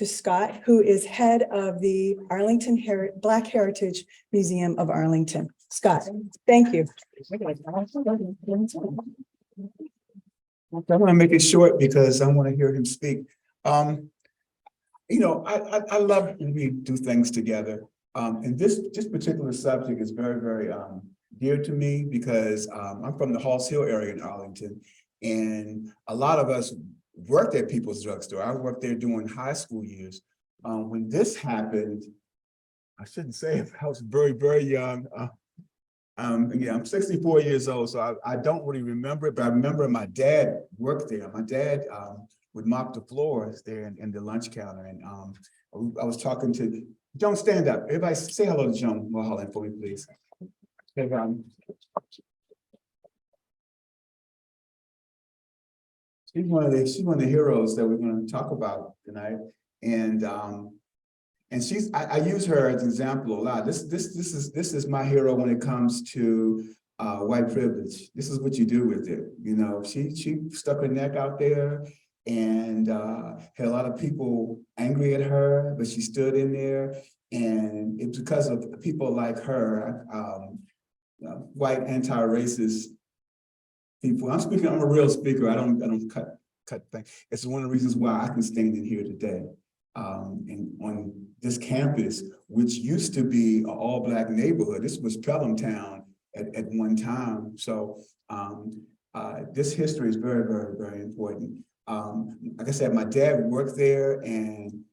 to Scott, who is head of the Black Heritage Museum of Arlington. Scott, thank you. I want to make it short because I want to hear him speak. You know, I love when we do things together. And this particular subject is very, very dear to me because I'm from the Halls Hill area in Arlington, and a lot of us worked at People's Drugstore. I worked there during high school years. When this happened, I shouldn't say it, I was very, very young. Yeah, I'm 64 years old, so I don't really remember it, but I remember my dad worked there. My dad would mop the floors there in the lunch counter, and I was talking to Joan. Stand up, everybody, say hello to Joan Mulholland for me, please. She's one of the heroes that we're going to talk about tonight, and I use her as an example a lot. This is my hero when it comes to white privilege. This is what you do with it. You know, she stuck her neck out there and had a lot of people angry at her, but she stood in there, and it's because of people like her, white anti-racist people. I'm a real speaker. I don't cut things. It's one of the reasons why I can stand in here today. And on this campus, which used to be an all-Black neighborhood. This was Pelham Town at one time. So this history is very, very, very important. Like I said, my dad worked there, and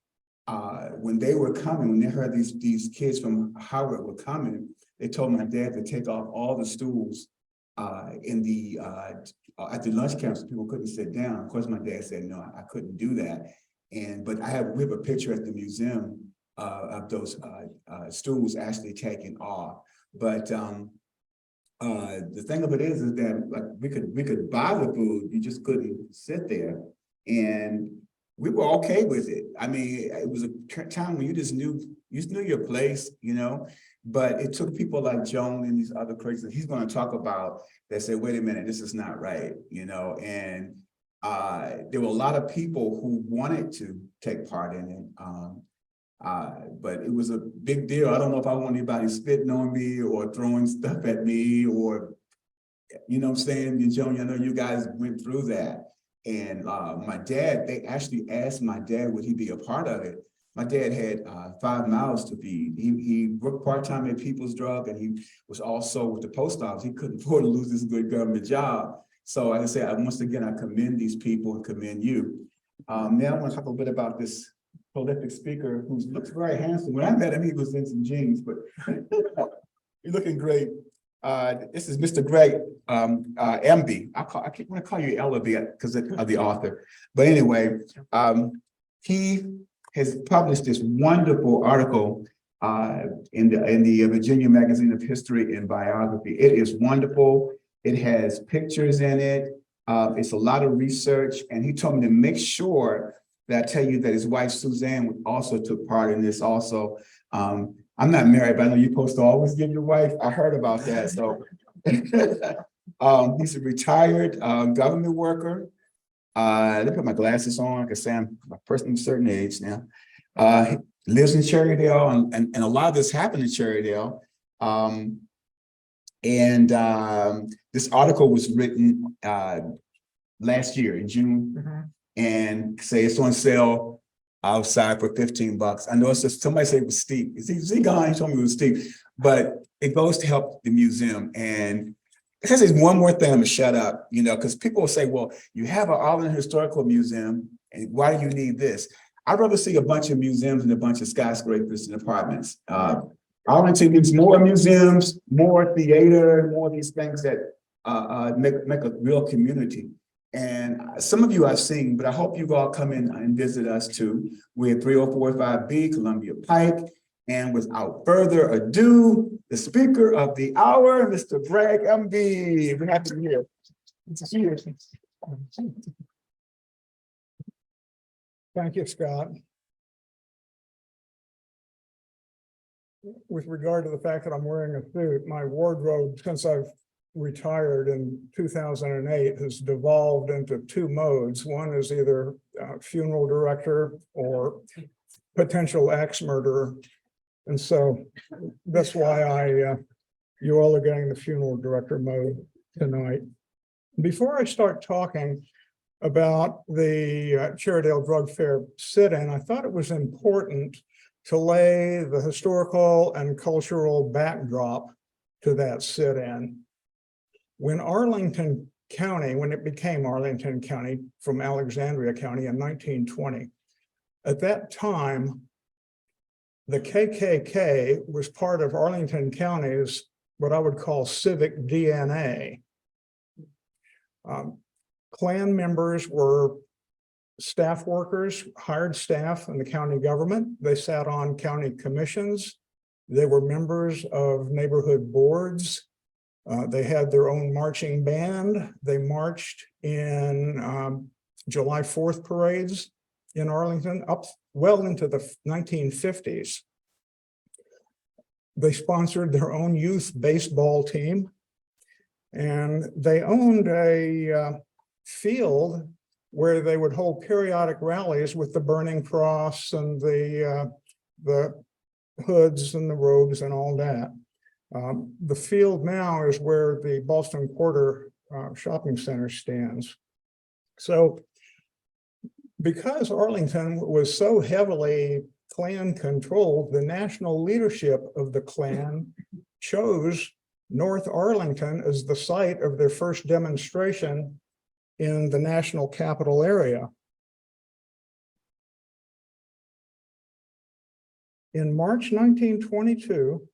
when they were coming, when they heard these kids from Howard were coming, they told my dad to take off all the stools at the lunch counter so people couldn't sit down. Of course, my dad said, no, I couldn't do that. But we have a picture at the museum of those stools actually taken off. But the thing of it is that like we could buy the food, you just couldn't sit there, and we were okay with it. I mean, it was a time when you just knew your place, you know. But it took people like Joan and these other crazies he's going to talk about that said, wait a minute, this is not right, you know. And there were a lot of people who wanted to take part in it, but it was a big deal. I don't know if I want anybody spitting on me or throwing stuff at me, or, you know what I'm saying? Joan, I know you guys went through that. And my dad, they actually asked my dad, would he be a part of it? My dad had 5 mouths to feed. He worked part-time at People's Drug, and he was also with the post office. He couldn't afford to lose this good government job. So like I said, once again, I commend these people and commend you. Now I want to talk a little bit about this prolific speaker who looks very handsome. When I met him, he was in some jeans, but you're looking great. This is Mr. Greg MB. I want to call you Elevate because of the author. But anyway, he has published this wonderful article in the Virginia Magazine of History and Biography. It is wonderful. It has pictures in it. It's a lot of research. And he told me to make sure that I tell you that his wife, Suzanne, also took part in this also. I'm not married, but I know you're supposed to always give your wife. I heard about that. So he's a retired government worker. Let me put my glasses on because I'm a person of a certain age now. Lives in Cherrydale, and a lot of this happened in Cherrydale. This article was written last year in June, and say it's on sale outside for $15. I know it's just, somebody said it was steep. Is he gone? He told me it was steep, but it goes to help the museum. And it says one more thing, I'm gonna shut up, you know, because people will say, well, you have an Arlington Historical Museum, and why do you need this? I'd rather see a bunch of museums and a bunch of skyscrapers and apartments. Arlington needs more museums, more theater, more of these things that make a real community. And some of you I've seen, but I hope you all come in and visit us too. We're at 3045B Columbia Pike. And without further ado, the speaker of the hour, Mr. Greg MB. We're happy to be here. Thank you, Scott. With regard to the fact that I'm wearing a suit, my wardrobe, since I've retired in 2008 has devolved into two modes. One is either funeral director or potential axe murderer. And so that's why you all are getting the funeral director mode tonight. Before I start talking about the Cherrydale Drug Fair sit-in, I thought it was important to lay the historical and cultural backdrop to that sit-in. When Arlington County, when it became Arlington County from Alexandria County in 1920, at that time, the KKK was part of Arlington County's what I would call civic DNA. Klan members were staff workers, hired staff in the county government. They sat on county commissions. They were members of neighborhood boards. They had their own marching band. They marched in July 4th parades in Arlington up well into the 1950s. They sponsored their own youth baseball team, and they owned a field where they would hold periodic rallies with the burning cross and the hoods and the robes and all that. The field now is where the Boston Quarter Shopping Center stands. So because Arlington was so heavily Klan controlled, the national leadership of the Klan chose North Arlington as the site of their first demonstration in the national capital area. In March 1922,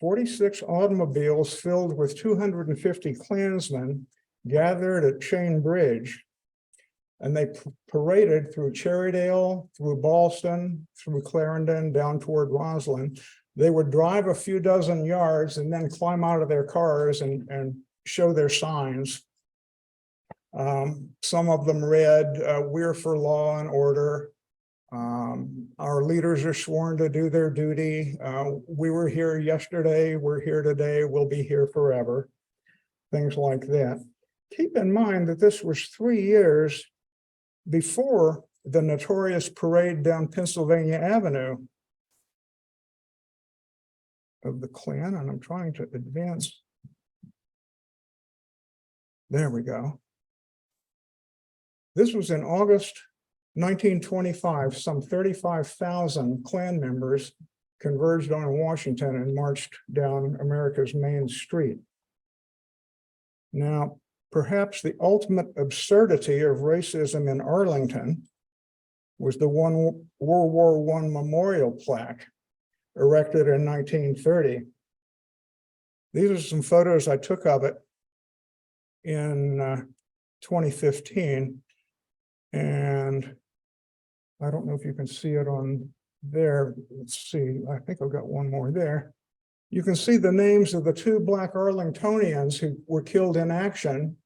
46 automobiles filled with 250 Klansmen gathered at Chain Bridge, and they paraded through Cherrydale, through Ballston, through Clarendon, down toward Roslyn. They would drive a few dozen yards and then climb out of their cars and show their signs. Some of them read, "We're for law and order. Our leaders are sworn to do their duty. We were here yesterday, we're here today, we'll be here forever." Things like that. Keep in mind that this was 3 years before the notorious parade down Pennsylvania Avenue of the Klan, and I'm trying to advance. There we go. This was in August 1925. Some 35,000 Klan members converged on Washington and marched down America's main street. Now, perhaps the ultimate absurdity of racism in Arlington was the World War I memorial plaque erected in 1930. These are some photos I took of it in 2015. And I don't know if you can see it on there. Let's see, I think I've got one more there. You can see the names of the 2 Black Arlingtonians who were killed in action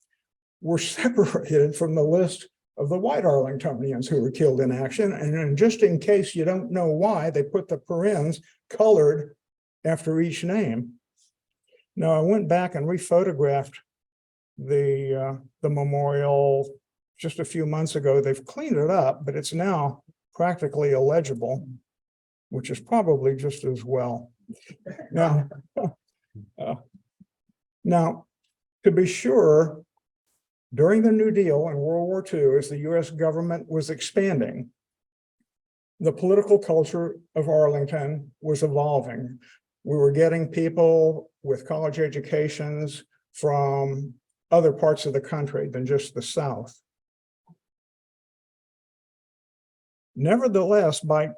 were separated from the list of the white Arlingtonians who were killed in action. And just in case you don't know why, they put the parens colored after each name. Now, I went back and rephotographed the memorial just a few months ago. They've cleaned it up, but it's now practically illegible, which is probably just as well. Now, to be sure, during the New Deal and World War II, as the US government was expanding, the political culture of Arlington was evolving. We were getting people with college educations from other parts of the country than just the South. Nevertheless, by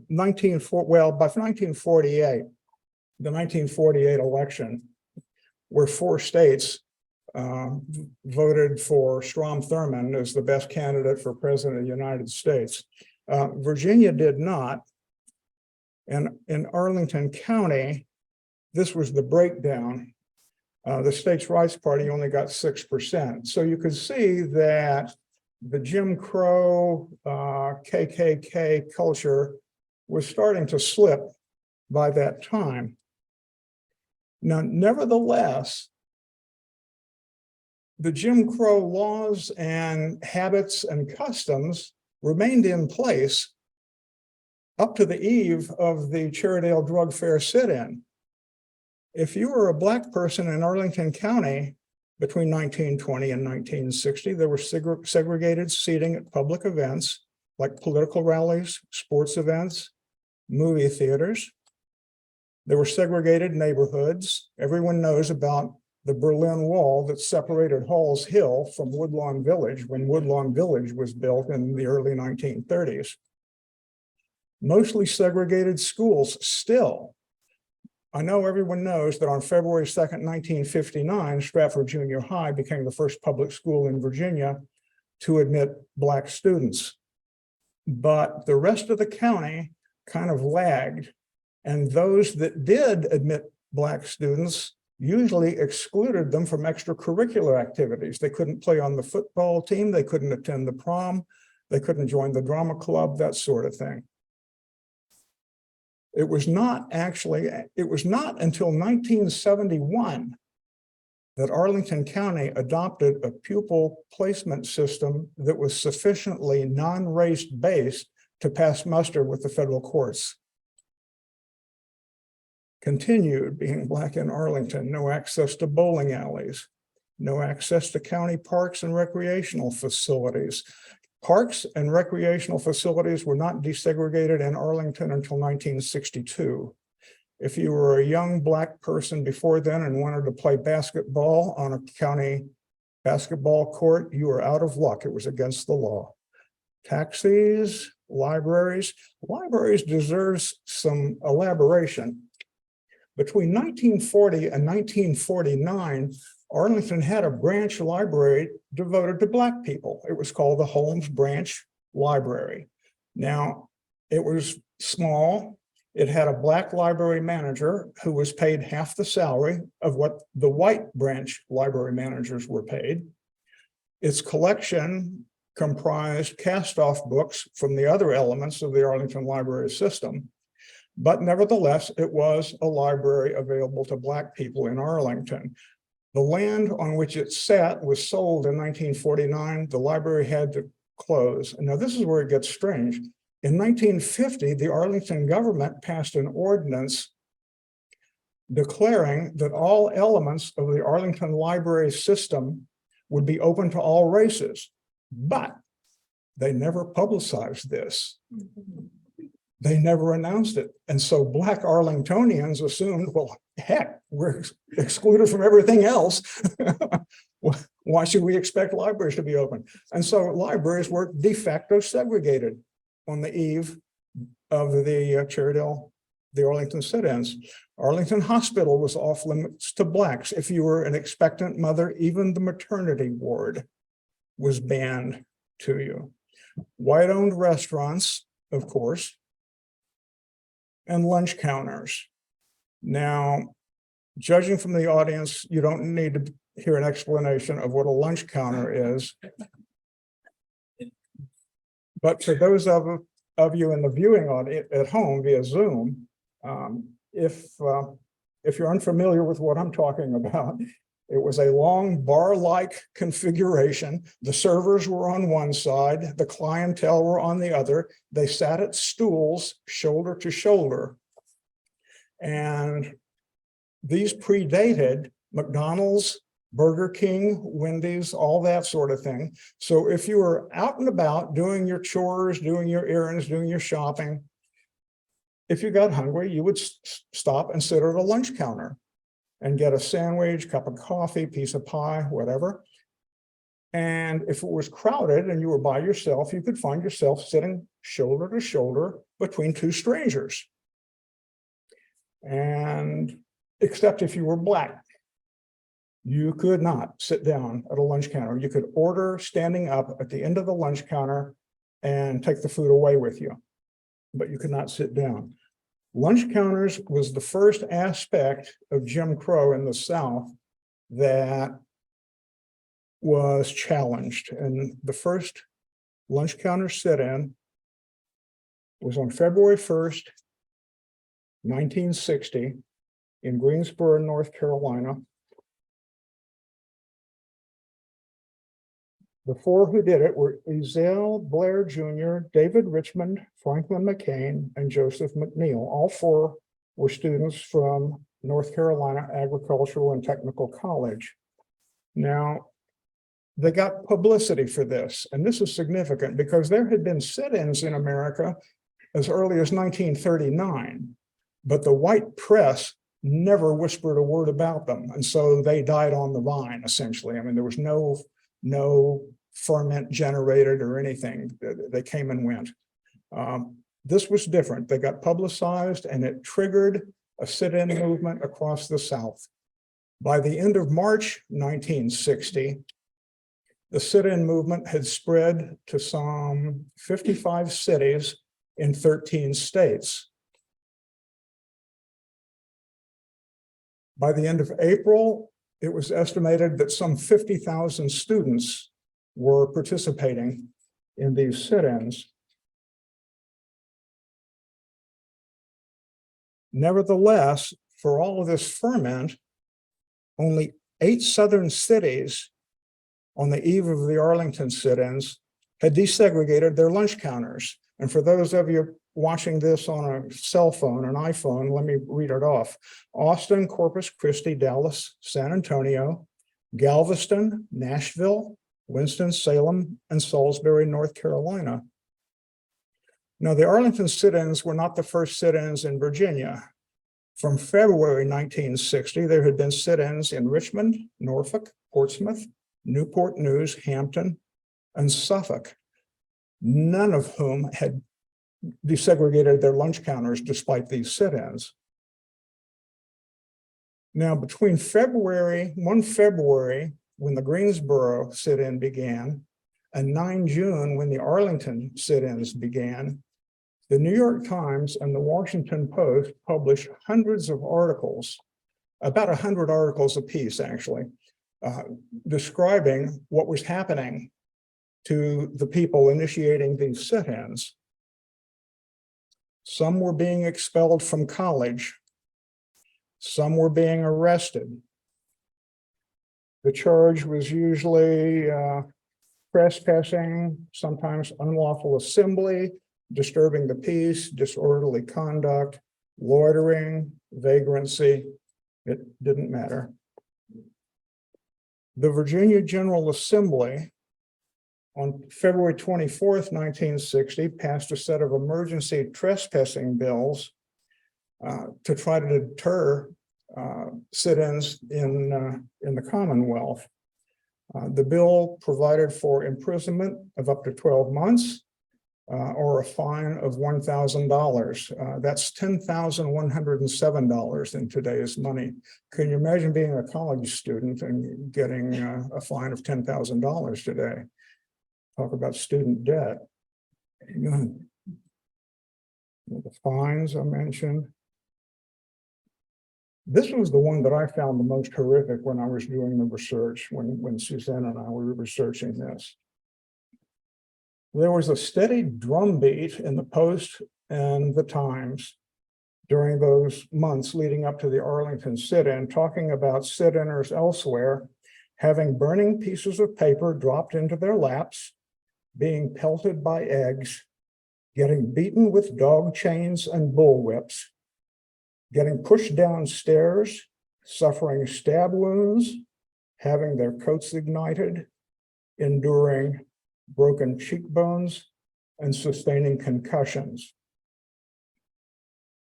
1948, the 1948 election, where 4 states voted for Strom Thurmond as the best candidate for president of the United States. Virginia did not. And in Arlington County, this was the breakdown. The States' Rights Party only got 6%. So you could see that the Jim Crow KKK culture was starting to slip by that time. Now, nevertheless, the Jim Crow laws and habits and customs remained in place up to the eve of the Cherrydale Drug Fair sit-in. If you were a Black person in Arlington County between 1920 and 1960, there was segregated seating at public events like political rallies, sports events, movie theaters. There were segregated neighborhoods. Everyone knows about the Berlin Wall that separated Halls Hill from Woodlawn Village when Woodlawn Village was built in the early 1930s. Mostly segregated schools still. I know everyone knows that on February 2nd, 1959, Stratford Junior High became the first public school in Virginia to admit Black students. But the rest of the county kind of lagged. And those that did admit Black students usually excluded them from extracurricular activities. They couldn't play on the football team, they couldn't attend the prom, they couldn't join the drama club, that sort of thing. It was not until 1971 that Arlington County adopted a pupil placement system that was sufficiently non-race based to pass muster with the federal courts. Continued being Black in Arlington, no access to bowling alleys, no access to county parks and recreational facilities. Parks and recreational facilities were not desegregated in Arlington until 1962. If you were a young Black person before then and wanted to play basketball on a county basketball court, you were out of luck. It was against the law. Taxis, libraries deserves some elaboration. Between 1940 and 1949, Arlington had a branch library devoted to Black people. It was called the Holmes Branch Library. Now, it was small. It had a Black library manager who was paid half the salary of what the white branch library managers were paid. Its collection comprised cast-off books from the other elements of the Arlington library system. But nevertheless, it was a library available to Black people in Arlington. The land on which it sat was sold in 1949. The library had to close. And now this is where it gets strange. In 1950, the Arlington government passed an ordinance declaring that all elements of the Arlington library system would be open to all races. But they never publicized this. They never announced it. And so Black Arlingtonians assumed, well, heck, we're excluded from everything else. Why should we expect libraries to be open? And so libraries were de facto segregated on the eve of the Cherrydale, the Arlington sit-ins. Arlington Hospital was off limits to Blacks. If you were an expectant mother, even the maternity ward was banned to you. White-owned restaurants, of course, and lunch counters. Now, judging from the audience, you don't need to hear an explanation of what a lunch counter is. But for those of you in the viewing audience at home via Zoom, if you're unfamiliar with what I'm talking about, it was a long bar-like configuration. The servers were on one side, the clientele were on the other. They sat at stools shoulder to shoulder. And these predated McDonald's, Burger King, Wendy's, all that sort of thing. So if you were out and about doing your chores, doing your errands, doing your shopping, if you got hungry, you would stop and sit at a lunch counter and get a sandwich, cup of coffee, piece of pie, whatever. And if it was crowded and you were by yourself, you could find yourself sitting shoulder to shoulder between two strangers. And except if you were Black, you could not sit down at a lunch counter. You could order standing up at the end of the lunch counter and take the food away with you, but you could not sit down. Lunch counters was the first aspect of Jim Crow in the South that was challenged. And the first lunch counter sit-in was on February 1st, 1960 in Greensboro, North Carolina. The four who did it were Ezell Blair Jr., David Richmond, Franklin McCain, and Joseph McNeil. All four were students from North Carolina Agricultural and Technical College. Now, they got publicity for this, and this is significant because there had been sit-ins in America as early as 1939, but the white press never whispered a word about them, and so they died on the vine, essentially. I mean, there was no ferment generated or anything. They came and went. This was different. They got publicized, and it triggered a sit-in movement across the South. By the end of March 1960, the sit-in movement had spread to some 55 cities in 13 states. By the end of April, it was estimated that some 50,000 students were participating in these sit-ins. Nevertheless, for all of this ferment, only 8 southern cities on the eve of the Arlington sit-ins had desegregated their lunch counters. And for those of you watching this on a cell phone, an iPhone, let me read it off. Austin, Corpus Christi, Dallas, San Antonio, Galveston, Nashville, Winston-Salem, and Salisbury, North Carolina. Now, the Arlington sit-ins were not the first sit-ins in Virginia. From February 1960, there had been sit-ins in Richmond, Norfolk, Portsmouth, Newport News, Hampton, and Suffolk, none of whom had desegregated their lunch counters despite these sit-ins. Now, between one February, when the Greensboro sit-in began, and 9 June, when the Arlington sit-ins began, the New York Times and the Washington Post published hundreds of articles, about 100 articles apiece, actually, describing what was happening to the people initiating these sit-ins. Some were being expelled from college. Some were being arrested. The charge was usually trespassing, sometimes unlawful assembly, disturbing the peace, disorderly conduct, loitering, vagrancy. It didn't matter. The Virginia General Assembly on February 24th, 1960, passed a set of emergency trespassing bills to try to deter sit-ins in the Commonwealth. The bill provided for imprisonment of up to 12 months or a fine of $1,000. That's $10,107 in today's money. Can you imagine being a college student and getting a fine of $10,000 today? Talk about student debt. The fines I mentioned. This was the one that I found the most horrific when I was doing the research, when Suzanne and I were researching this. There was a steady drumbeat in the Post and the Times during those months leading up to the Arlington sit-in, talking about sit-inners elsewhere having burning pieces of paper dropped into their laps, being pelted by eggs, getting beaten with dog chains and bullwhips, getting pushed downstairs, suffering stab wounds, having their coats ignited, enduring broken cheekbones, and sustaining concussions.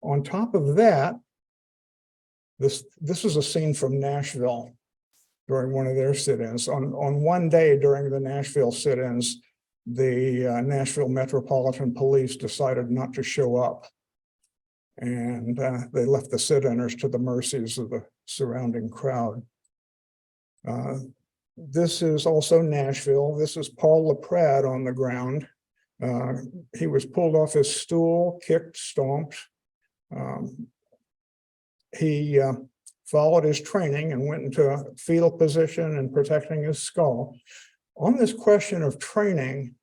On top of that, this is a scene from Nashville during one of their sit-ins. On one day during the Nashville sit-ins, the Nashville Metropolitan Police decided not to show up. And they left the sit-inners to the mercies of the surrounding crowd. This is also Nashville. This is Paul LaPrade on the ground. He was pulled off his stool, kicked, stomped. He followed his training and went into a fetal position and protecting his skull. On this question of training,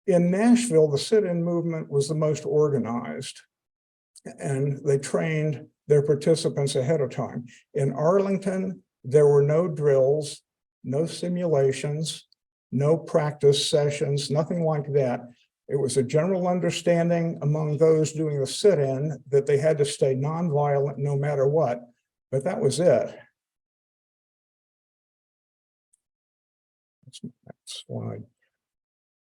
in Nashville, the sit-in movement was the most organized, and they trained their participants ahead of time. In Arlington, there were no drills. no simulations, no practice sessions, nothing like that. It was a general understanding among those doing the sit-in that they had to stay nonviolent no matter what, but that was it. Next slide.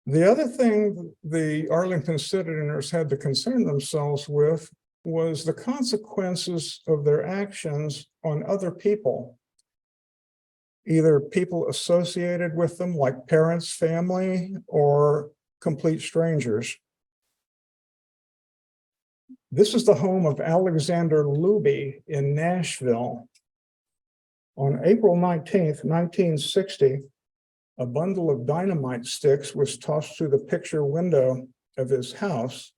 The other thing the Arlington sit-inners had to concern themselves with was the consequences of their actions on other people. Either people associated with them, like parents, family, or complete strangers. This is the home of Alexander Luby in Nashville. On April 19th, 1960, a bundle of dynamite sticks was tossed through the picture window of his house.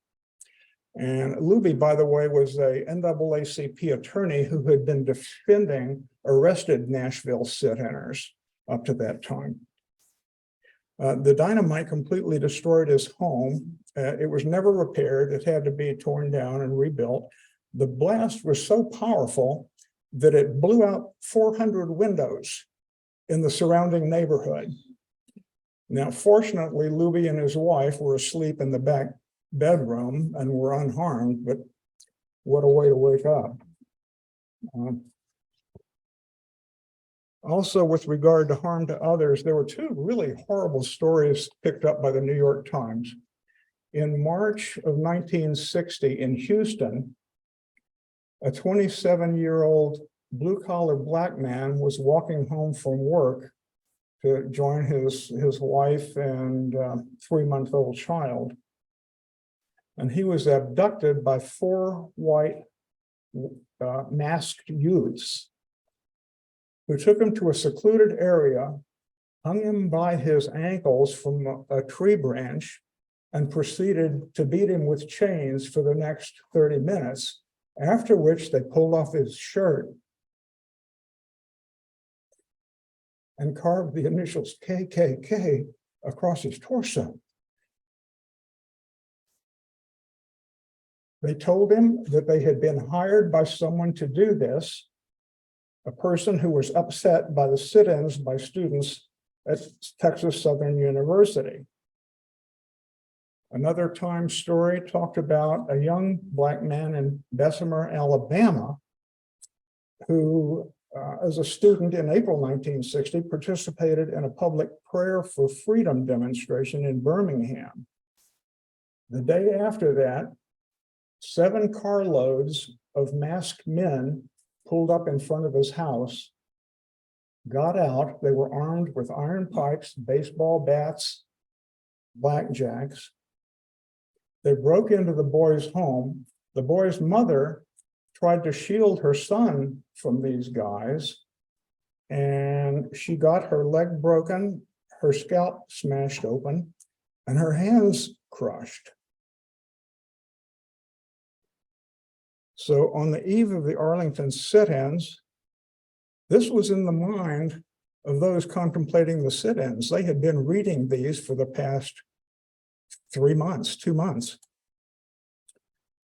And Luby, by the way, was a NAACP attorney who had been defending arrested Nashville sit-inners up to that time. The dynamite completely destroyed his home. It was never repaired. It had to be torn down and rebuilt. The blast was so powerful that it blew out 400 windows in the surrounding neighborhood. Now, fortunately, Luby and his wife were asleep in the back bedroom and were unharmed, but what a way to wake up. Also, with regard to harm to others, there were two really horrible stories picked up by the New York Times. In March of 1960 in Houston, a 27-year-old blue-collar Black man was walking home from work to join his wife and 3-month-old child. And he was abducted by 4 white masked youths who took him to a secluded area, hung him by his ankles from a tree branch, and proceeded to beat him with chains for the next 30 minutes, after which they pulled off his shirt and carved the initials KKK across his torso. They told him that they had been hired by someone to do this, a person who was upset by the sit-ins by students at Texas Southern University. Another Times story talked about a young Black man in Bessemer, Alabama, who, as a student in April 1960, participated in a public prayer for freedom demonstration in Birmingham. The day after that, 7 carloads of masked men pulled up in front of his house, got out. They were armed with iron pikes, baseball bats, blackjacks. They broke into the boy's home. The boy's mother tried to shield her son from these guys, and she got her leg broken, her scalp smashed open, and her hands crushed. So on the eve of the Arlington sit-ins, this was in the mind of those contemplating the sit-ins. They had been reading these for the past 2 months.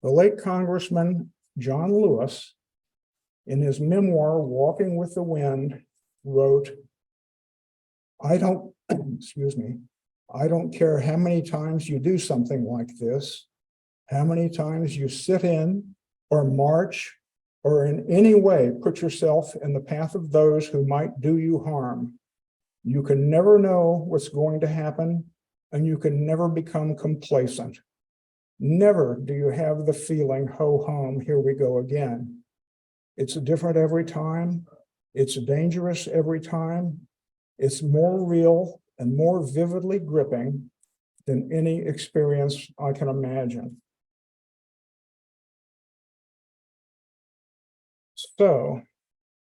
The late Congressman John Lewis, in his memoir, Walking with the Wind, wrote, I don't care how many times you do something like this, how many times you sit in or march, or in any way put yourself in the path of those who might do you harm. You can never know what's going to happen, and you can never become complacent. Never do you have the feeling, ho hum, here we go again. It's different every time. It's dangerous every time. It's more real and more vividly gripping than any experience I can imagine. So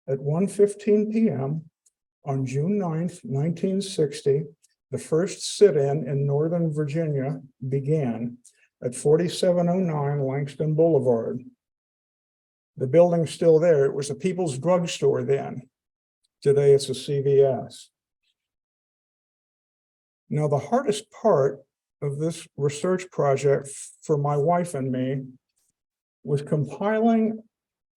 at 1:15 p.m. on June 9th, 1960, the first sit-in in Northern Virginia began at 4709 Langston Boulevard. The building's still there. It was a People's Drug Store then. Today it's a CVS. Now, the hardest part of this research project for my wife and me was compiling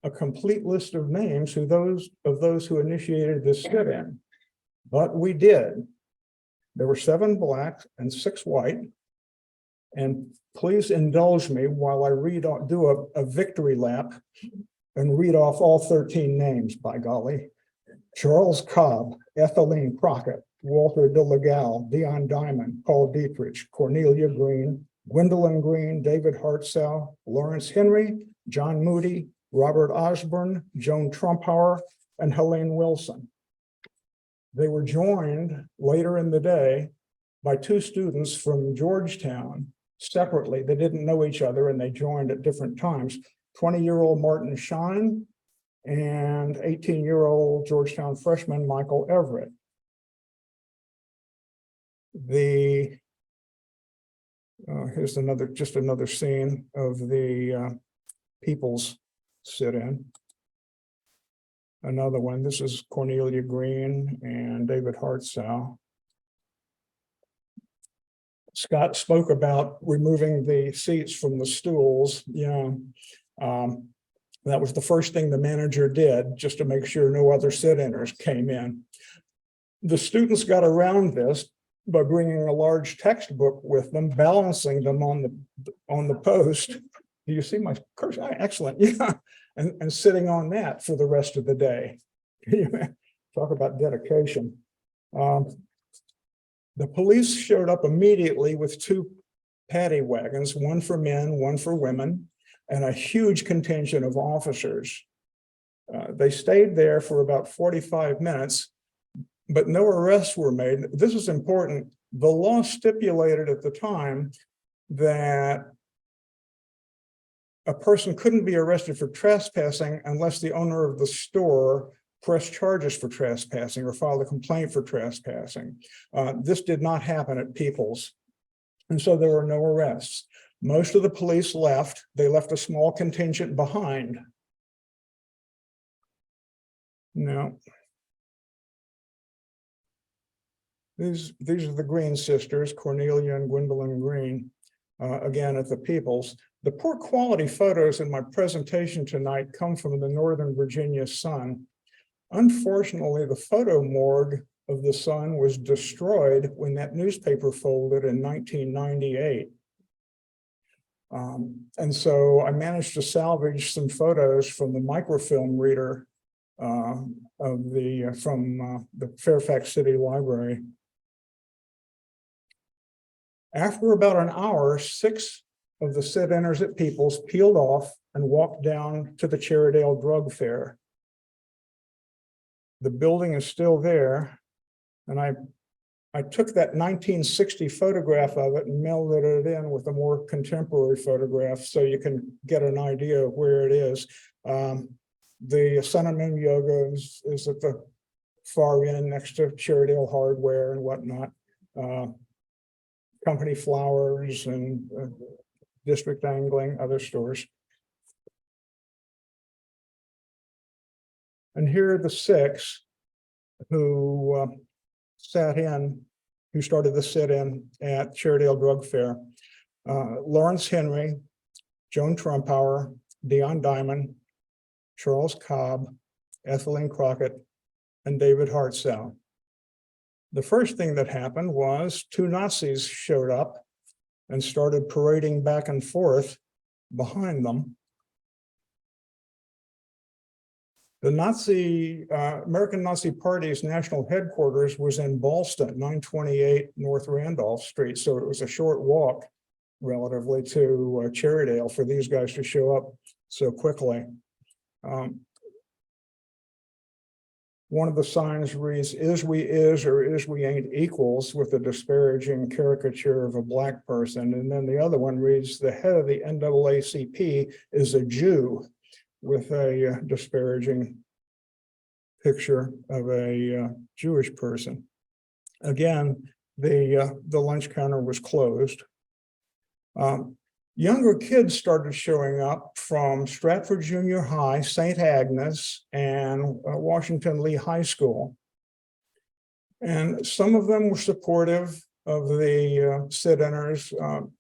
a complete list of names of those who initiated this sit-in. but we did. There were 7 black and 6 white. And please indulge me while I do a victory lap and read off all 13 names, by golly. Charles Cobb, Ethelene Crockett, Walter de Legal, Dion Diamond, Paul Dietrich, Cornelia Green, Gwendolyn Green, David Hartzell, Lawrence Henry, John Moody, Robert Osborne, Joan Trumpauer, and Helene Wilson. They were joined later in the day by 2 students from Georgetown separately. They didn't know each other and they joined at different times. 20-year-old Martin Shine and 18-year-old Georgetown freshman Michael Everett. Here's just another scene of the People's sit-in. Another one, this is Cornelia Green and David Hartzell. Scott spoke about removing the seats from the stools. That was the first thing the manager did, just to make sure no other sit-inners came in. The students got around this by bringing a large textbook with them, balancing them on the post. Do you see my cursor? Excellent, yeah. And sitting on that for the rest of the day. Talk about dedication. The police showed up immediately with 2 paddy wagons, one for men, one for women, and a huge contingent of officers. They stayed there for about 45 minutes, but no arrests were made. This is important. The law stipulated at the time that a person couldn't be arrested for trespassing unless the owner of the store pressed charges for trespassing or filed a complaint for trespassing. This did not happen at People's, and so there were no arrests. Most of the police left. They left a small contingent behind. Now, these are the Green sisters, Cornelia and Gwendolyn Green, again at the People's. The poor quality photos in my presentation tonight come from the Northern Virginia Sun. Unfortunately, the photo morgue of the Sun was destroyed when that newspaper folded in 1998. And so I managed to salvage some photos from the microfilm reader from the Fairfax City Library. After about an hour, 6 of the sit-inners at People's peeled off and walked down to the Cherrydale Drug Fair. The building is still there, and I took that 1960 photograph of it and melded it in with a more contemporary photograph so you can get an idea of where it is. The Sun and Moon Yoga is at the far end next to Cherrydale Hardware and whatnot. Company Flowers and District Angling, other stores. And here are the 6 who who started the sit-in at Cherrydale Drug Fair. Lawrence Henry, Joan Trumpauer, Dion Diamond, Charles Cobb, Ethelene Crockett, and David Hartzell. The first thing that happened was 2 Nazis showed up and started parading back and forth behind them. The American Nazi Party's national headquarters was in Ballston, 928 North Randolph Street. So it was a short walk relatively to Cherrydale for these guys to show up so quickly. One of the signs reads, "Is we is or is we ain't equals," with a disparaging caricature of a black person. And then the other one reads, "The head of the NAACP is a Jew," with a disparaging picture of a Jewish person. Again, the lunch counter was closed. Younger kids started showing up from Stratford Junior High, St. Agnes, and Washington Lee High School. And some of them were supportive of the sit-inners.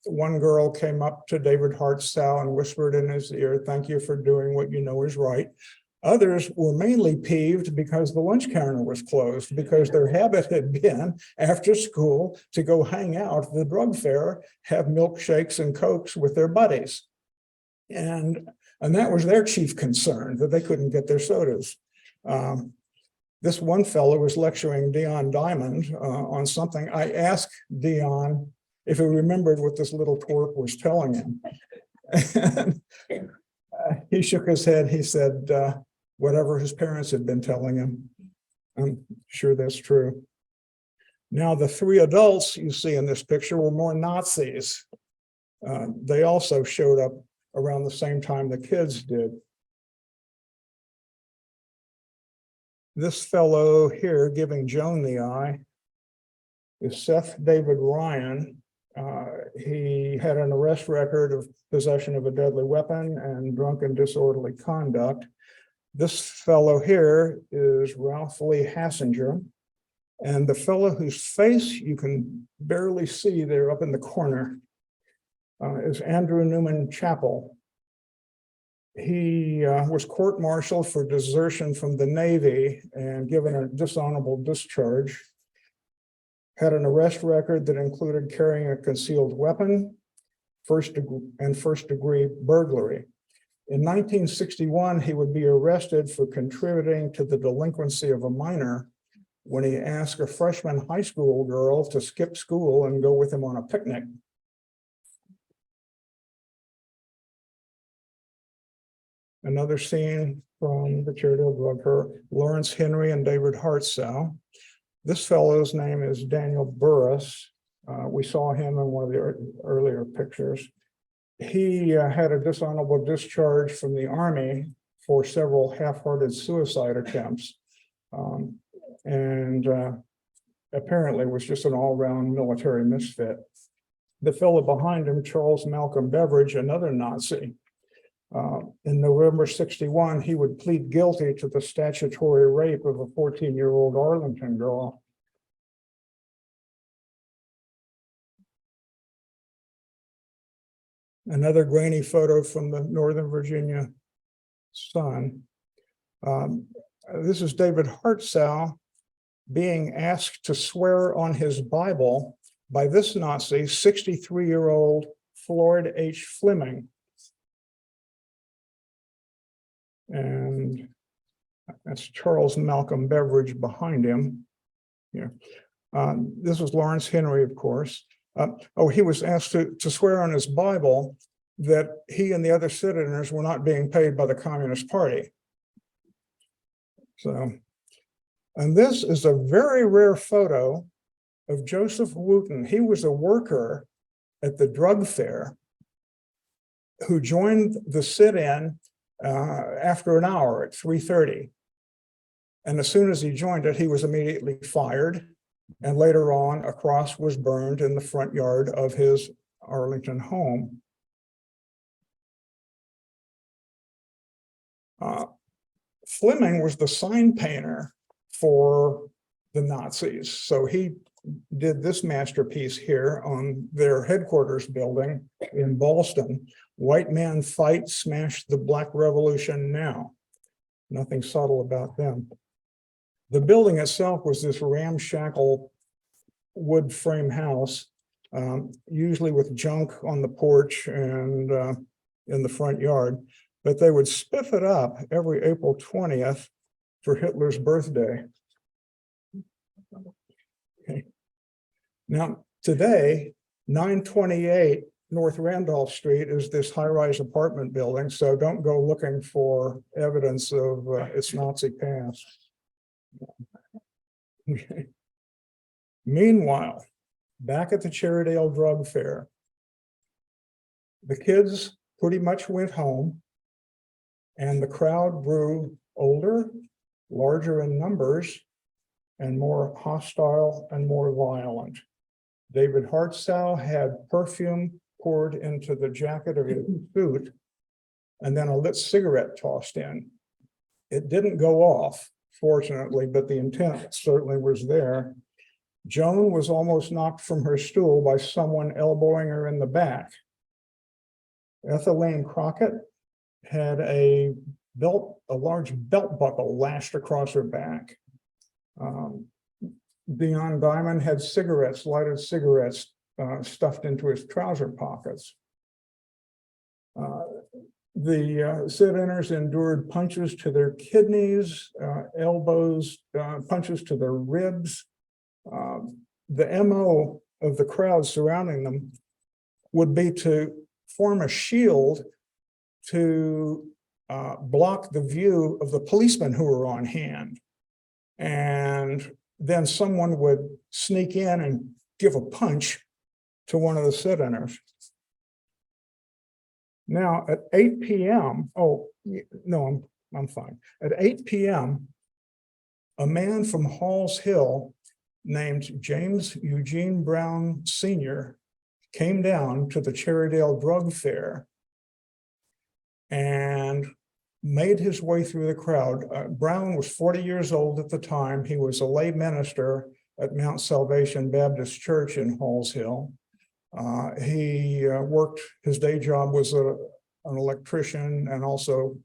One girl came up to David Hartzell and whispered in his ear, "Thank you for doing what you know is right." Others were mainly peeved because the lunch counter was closed, because their habit had been after school to go hang out at the drug fair, have milkshakes and Cokes with their buddies. And that was their chief concern, that they couldn't get their sodas. This one fellow was lecturing Dion Diamond on something. I asked Dion if he remembered what this little twerp was telling him. And, he shook his head. He said, whatever his parents had been telling him. I'm sure that's true. Now, the three adults you see in this picture were more Nazis. They also showed up around the same time the kids did. This fellow here giving Joan the eye is Seth David Ryan. He had an arrest record of possession of a deadly weapon and drunken disorderly conduct. This fellow here is Ralph Lee Hassinger. And the fellow whose face you can barely see there up in the corner is Andrew Newman Chappell. He was court-martialed for desertion from the Navy and given a dishonorable discharge. Had an arrest record that included carrying a concealed weapon, first degree burglary. In 1961, he would be arrested for contributing to the delinquency of a minor when he asked a freshman high school girl to skip school and go with him on a picnic. Another scene from the Cherrydale drug fair, Lawrence Henry and David Hartsow. This fellow's name is Daniel Burris. We saw him in one of the earlier pictures. He had a dishonorable discharge from the Army for several half-hearted suicide attempts. And apparently was just an all-round military misfit. The fellow behind him, Charles Malcolm Beveridge, another Nazi. In November 61, he would plead guilty to the statutory rape of a 14-year-old Arlington girl. Another grainy photo from the Northern Virginia Sun. This is David Hartsow being asked to swear on his Bible by this Nazi, 63-year-old Floyd H. Fleming. And that's Charles Malcolm Beveridge behind him here. This was Lawrence Henry, of course. He was asked to swear on his Bible that he and the other citizens were not being paid by the Communist Party. So, and this is a very rare photo of Joseph Wooten. He was a worker at the drug fair who joined the sit-in after an hour at 3:30. And as soon as he joined it, he was immediately fired. And later on, a cross was burned in the front yard of his Arlington home. Fleming was the sign painter for the Nazis. So he did this masterpiece here on their headquarters building in Ballston. White man fight, smash the Black Revolution now. Nothing subtle about them. The building itself was this ramshackle wood frame house, usually with junk on the porch and in the front yard, but they would spiff it up every April 20th for Hitler's birthday. Okay. Now, today, 928 North Randolph Street is this high-rise apartment building, so don't go looking for evidence of its Nazi past. Okay. Meanwhile, back at the Cherrydale drug fair, the kids pretty much went home, and the crowd grew older, larger in numbers, and more hostile and more violent. David Hartsow had perfume poured into the jacket of his suit, and then a lit cigarette tossed in. It didn't go off, fortunately, but the intent certainly was there. Joan was almost knocked from her stool by someone elbowing her in the back. Ethelene Crockett had a a large belt buckle lashed across her back. Dion Diamond had lighted cigarettes stuffed into his trouser pockets. The sit-inners endured punches to their kidneys, elbows, punches to their ribs. The MO of the crowd surrounding them would be to form a shield to block the view of the policemen who were on hand. And then someone would sneak in and give a punch to one of the sit-inners. Now at 8 p.m., oh, no, I'm fine. At 8 p.m., a man from Halls Hill named James Eugene Brown Sr. came down to the Cherrydale drug fair and made his way through the crowd. Brown was 40 years old at the time. He was a lay minister at Mount Salvation Baptist Church in Halls Hill. He worked, his day job was an electrician and also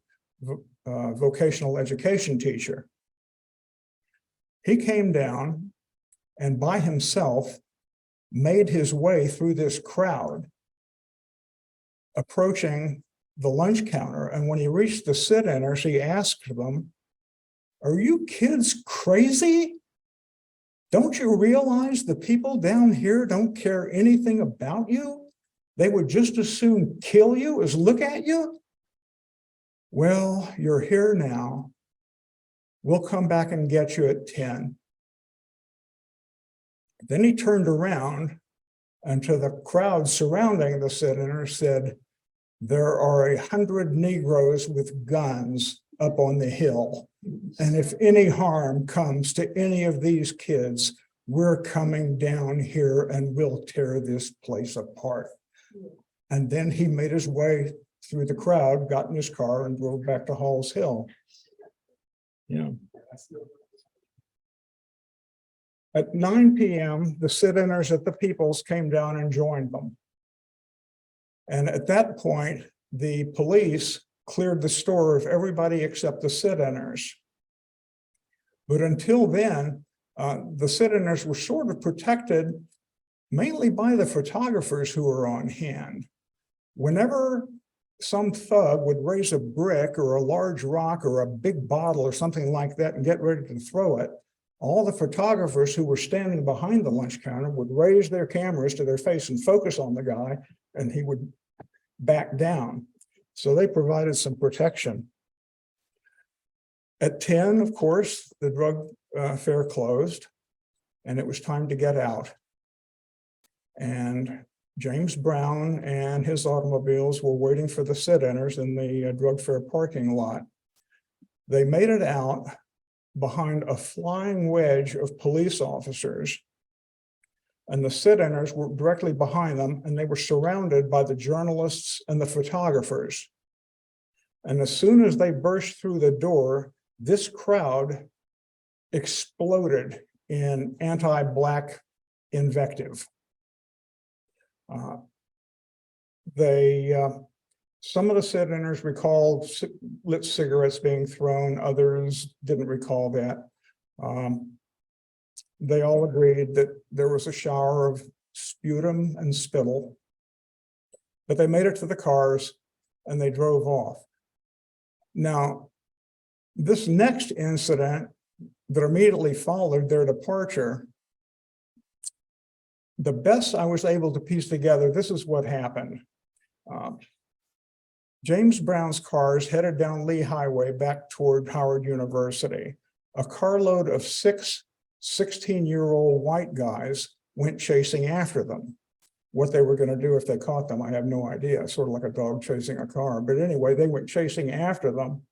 vocational education teacher. He came down and by himself made his way through this crowd, approaching the lunch counter. And when he reached the sit-inners, he asked them, "Are you kids crazy? Don't you realize the people down here don't care anything about you? They would just as soon kill you as look at you. Well, you're here now. We'll come back and get you at 10. Then he turned around and to the crowd surrounding the sit-inner said, "There are 100 Negroes with guns up on the hill. And if any harm comes to any of these kids, we're coming down here and we'll tear this place apart." And then he made his way through the crowd, got in his car and drove back to Halls Hill. Yeah. At 9 p.m., the sit-inners at the Peoples came down and joined them. And at that point, the police cleared the store of everybody except the sit-inners. But until then, the sit-inners were sort of protected mainly by the photographers who were on hand. Whenever some thug would raise a brick or a large rock or a big bottle or something like that and get ready to throw it, all the photographers who were standing behind the lunch counter would raise their cameras to their face and focus on the guy, and he would back down. So they provided some protection. At 10, of course, the drug fair closed and it was time to get out. And James Brown and his automobiles were waiting for the sit-inners in the drug fair parking lot. They made it out behind a flying wedge of police officers, and the sit-inners were directly behind them, and they were surrounded by the journalists and the photographers. And as soon as they burst through the door, this crowd exploded in anti-Black invective. Some of the sit-inners recalled lit cigarettes being thrown, others didn't recall that. They all agreed that there was a shower of sputum and spittle, but they made it to the cars and they drove off. Now, this next incident that immediately followed their departure, the best I was able to piece together, this is what happened. James Brown's cars headed down Lee Highway back toward Howard University. A carload of 6 16-year-old white guys went chasing after them. What they were going to do if they caught them, I have no idea. Sort of like a dog chasing a car. But anyway, they went chasing after them.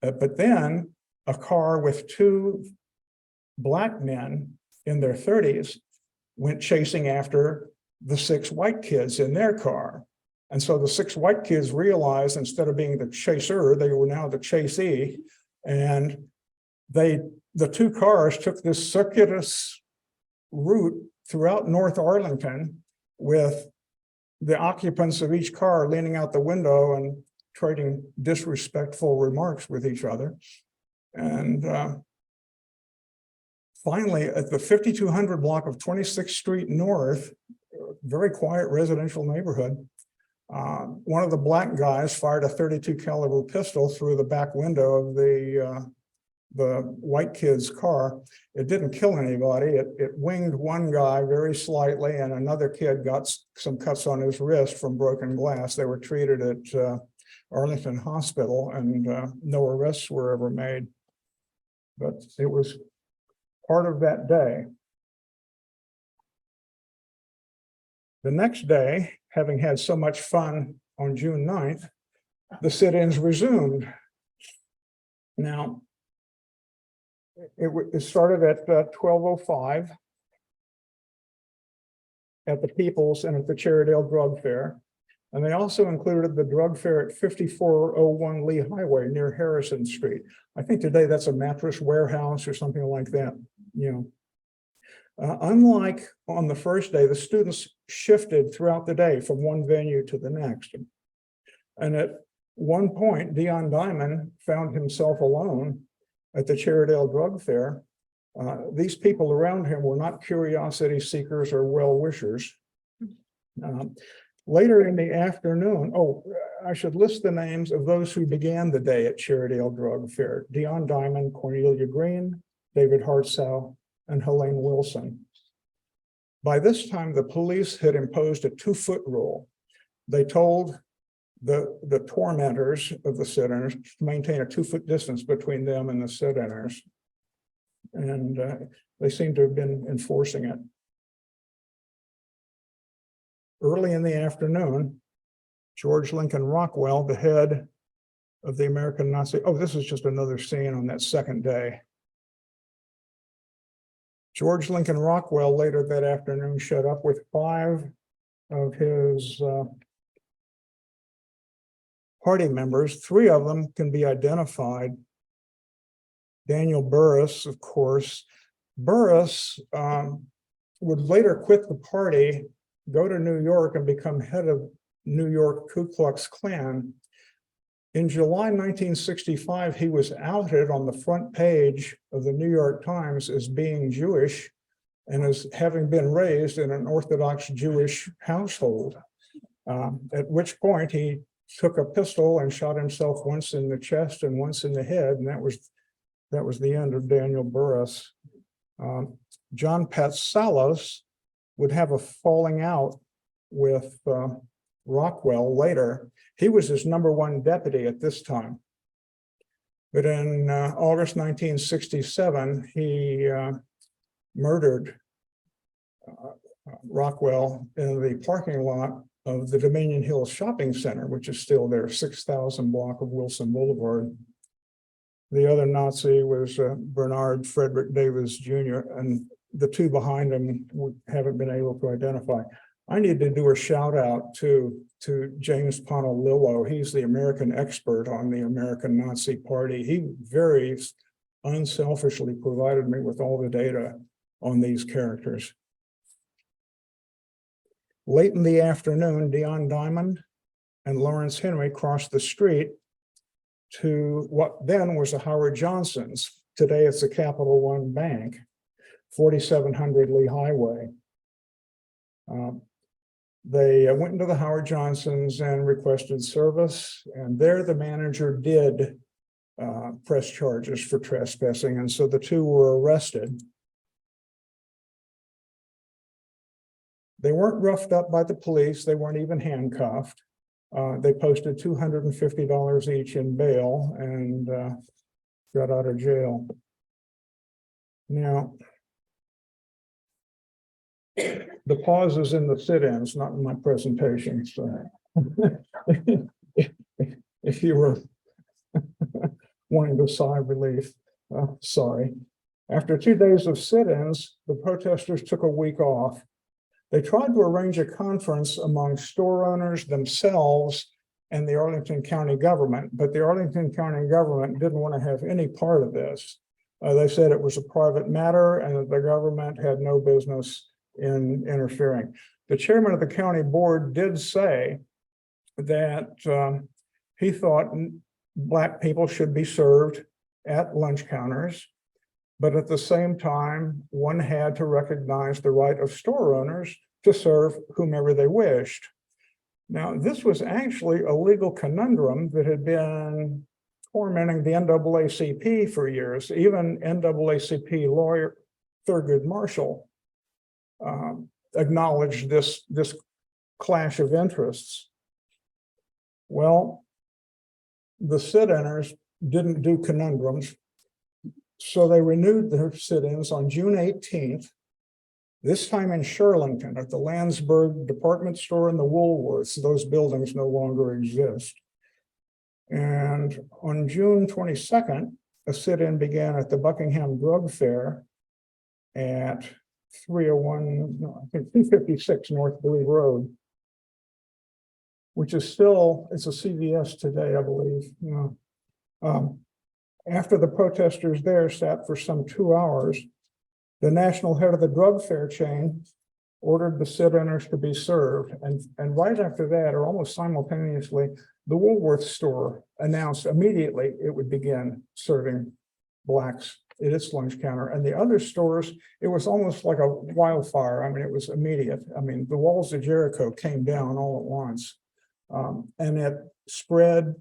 But then a car with 2 Black men in their 30s went chasing after the 6 white kids in their car. And so the 6 white kids realized instead of being the chaser, they were now the chasee. And the 2 cars took this circuitous route throughout North Arlington with the occupants of each car leaning out the window and trading disrespectful remarks with each other. And finally, at the 5200 block of 26th Street North, very quiet residential neighborhood, one of the black guys fired a .32 caliber pistol through the back window of the white kid's car. It didn't kill anybody. It winged one guy very slightly, and another kid got some cuts on his wrist from broken glass. They were treated at Arlington Hospital, and no arrests were ever made. But it was part of that day. The next day, having had so much fun on June 9th, the sit-ins resumed. Now, it started at 12:05 at the People's and at the Cherrydale Drug Fair. And they also included the drug fair at 5401 Lee Highway near Harrison Street. I think today that's a mattress warehouse or something like that, you know. Unlike on the first day, the students shifted throughout the day from one venue to the next. And at one point, Dion Diamond found himself alone at the Cherrydale Drug Fair. These people around him were not curiosity seekers or well-wishers. Later in the afternoon, I should list the names of those who began the day at Cherrydale Drug Fair: Dion Diamond, Cornelia Green, David Hartsow, and Helene Wilson. By this time, the police had imposed a 2-foot rule. They told the tormentors of the sit-ins to maintain a 2-foot distance between them and the sit-inners. And they seem to have been enforcing it. Early in the afternoon, George Lincoln Rockwell, the head of the American Nazi, this is just another scene on that second day. George Lincoln Rockwell later that afternoon showed up with 5 of his party members. 3 of them can be identified. Daniel Burris, of course. Burris would later quit the party, go to New York, and become head of New York Ku Klux Klan. In July 1965, he was outed on the front page of the New York Times as being Jewish and as having been raised in an Orthodox Jewish household, at which point he took a pistol and shot himself once in the chest and once in the head, and that was the end of Daniel Burris. John Patsalos would have a falling out with Rockwell later. He was his #1 deputy at this time. But in August 1967, he murdered Rockwell in the parking lot of the Dominion Hills Shopping Center, which is still there, 6000 block of Wilson Boulevard. The other Nazi was Bernard Frederick Davis Jr., and the 2 behind him we haven't been able to identify. I need to do a shout out to James Ponalillo. He's the American expert on the American Nazi Party. He very unselfishly provided me with all the data on these characters. Late in the afternoon, Dion Diamond and Lawrence Henry crossed the street to what then was a Howard Johnson's. Today it's a Capital One Bank, 4700 Lee Highway. They went into the Howard Johnson's and requested service, and there the manager did press charges for trespassing, and so the 2 were arrested. They weren't roughed up by the police. They weren't even handcuffed. They posted $250 each in bail and got out of jail. Now, the pause is in the sit-ins, not in my presentation. So if you were wanting to sigh of relief, sorry. After 2 days of sit-ins, the protesters took a week off. They tried to arrange a conference among store owners themselves and the Arlington County government, but the Arlington County government didn't want to have any part of this. They said it was a private matter and that the government had no business in interfering. The chairman of the county board did say that He thought Black people should be served at lunch counters, but at the same time, one had to recognize the right of store owners to serve whomever they wished. Now, this was actually a legal conundrum that had been tormenting the NAACP for years. Even NAACP lawyer Thurgood Marshall acknowledged this clash of interests. Well, the sit-ins didn't do conundrums, so they renewed their sit-ins on June 18th, this time in Shirlington at the Landsberg department store and the Woolworths. Those buildings no longer exist. And on June 22nd, a sit-in began at the Buckingham Drug Fair at 301, no, I think 256 North Glebe Road, which is still, it's a CVS today, I believe. After the protesters there sat for some 2 hours, the national head of the drug fair chain ordered the sit-inners to be served. And right after that, or almost simultaneously, the Woolworth store announced immediately it would begin serving Blacks at its lunch counter. And the other stores, it was almost like a wildfire. I mean, it was immediate. I mean, the walls of Jericho came down all at once. And it spread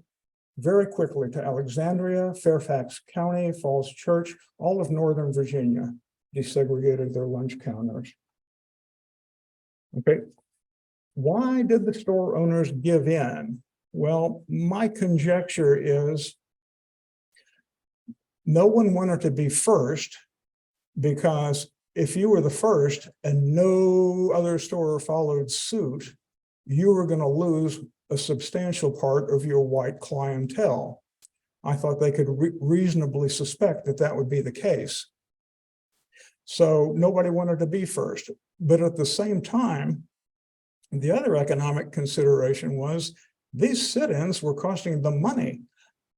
very quickly to Alexandria, Fairfax County, Falls Church, all of Northern Virginia desegregated their lunch counters. Okay, why did the store owners give in? Well, my conjecture is no one wanted to be first, because if you were the first and no other store followed suit, you were going to lose a substantial part of your white clientele. I thought they could reasonably suspect that that would be the case. So nobody wanted to be first. But at the same time, the other economic consideration was these sit-ins were costing them money.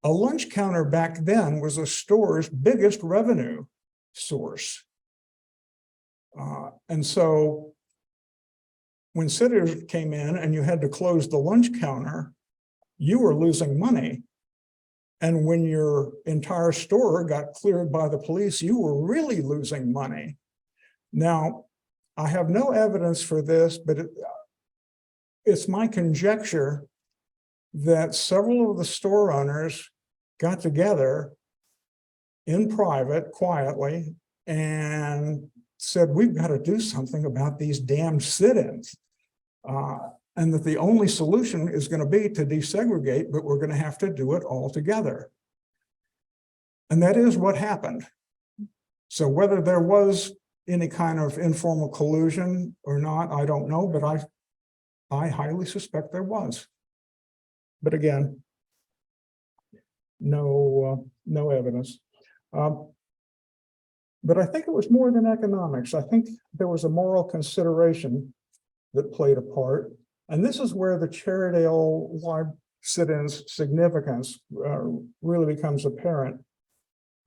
A lunch counter back then was a store's biggest revenue source. And so when sitters came in and you had to close the lunch counter, you were losing money. And when your entire store got cleared by the police, you were really losing money. Now, I have no evidence for this, but it's my conjecture that several of the store owners got together in private, quietly, and said, we've got to do something about these damn sit-ins. And that the only solution is going to be to desegregate, but we're going to have to do it all together. And that is what happened. So whether there was any kind of informal collusion or not, I don't know, but I highly suspect there was. But again, no evidence. But I think it was more than economics. I think there was a moral consideration that played a part. And this is where the Cherrydale sit-ins significance really becomes apparent.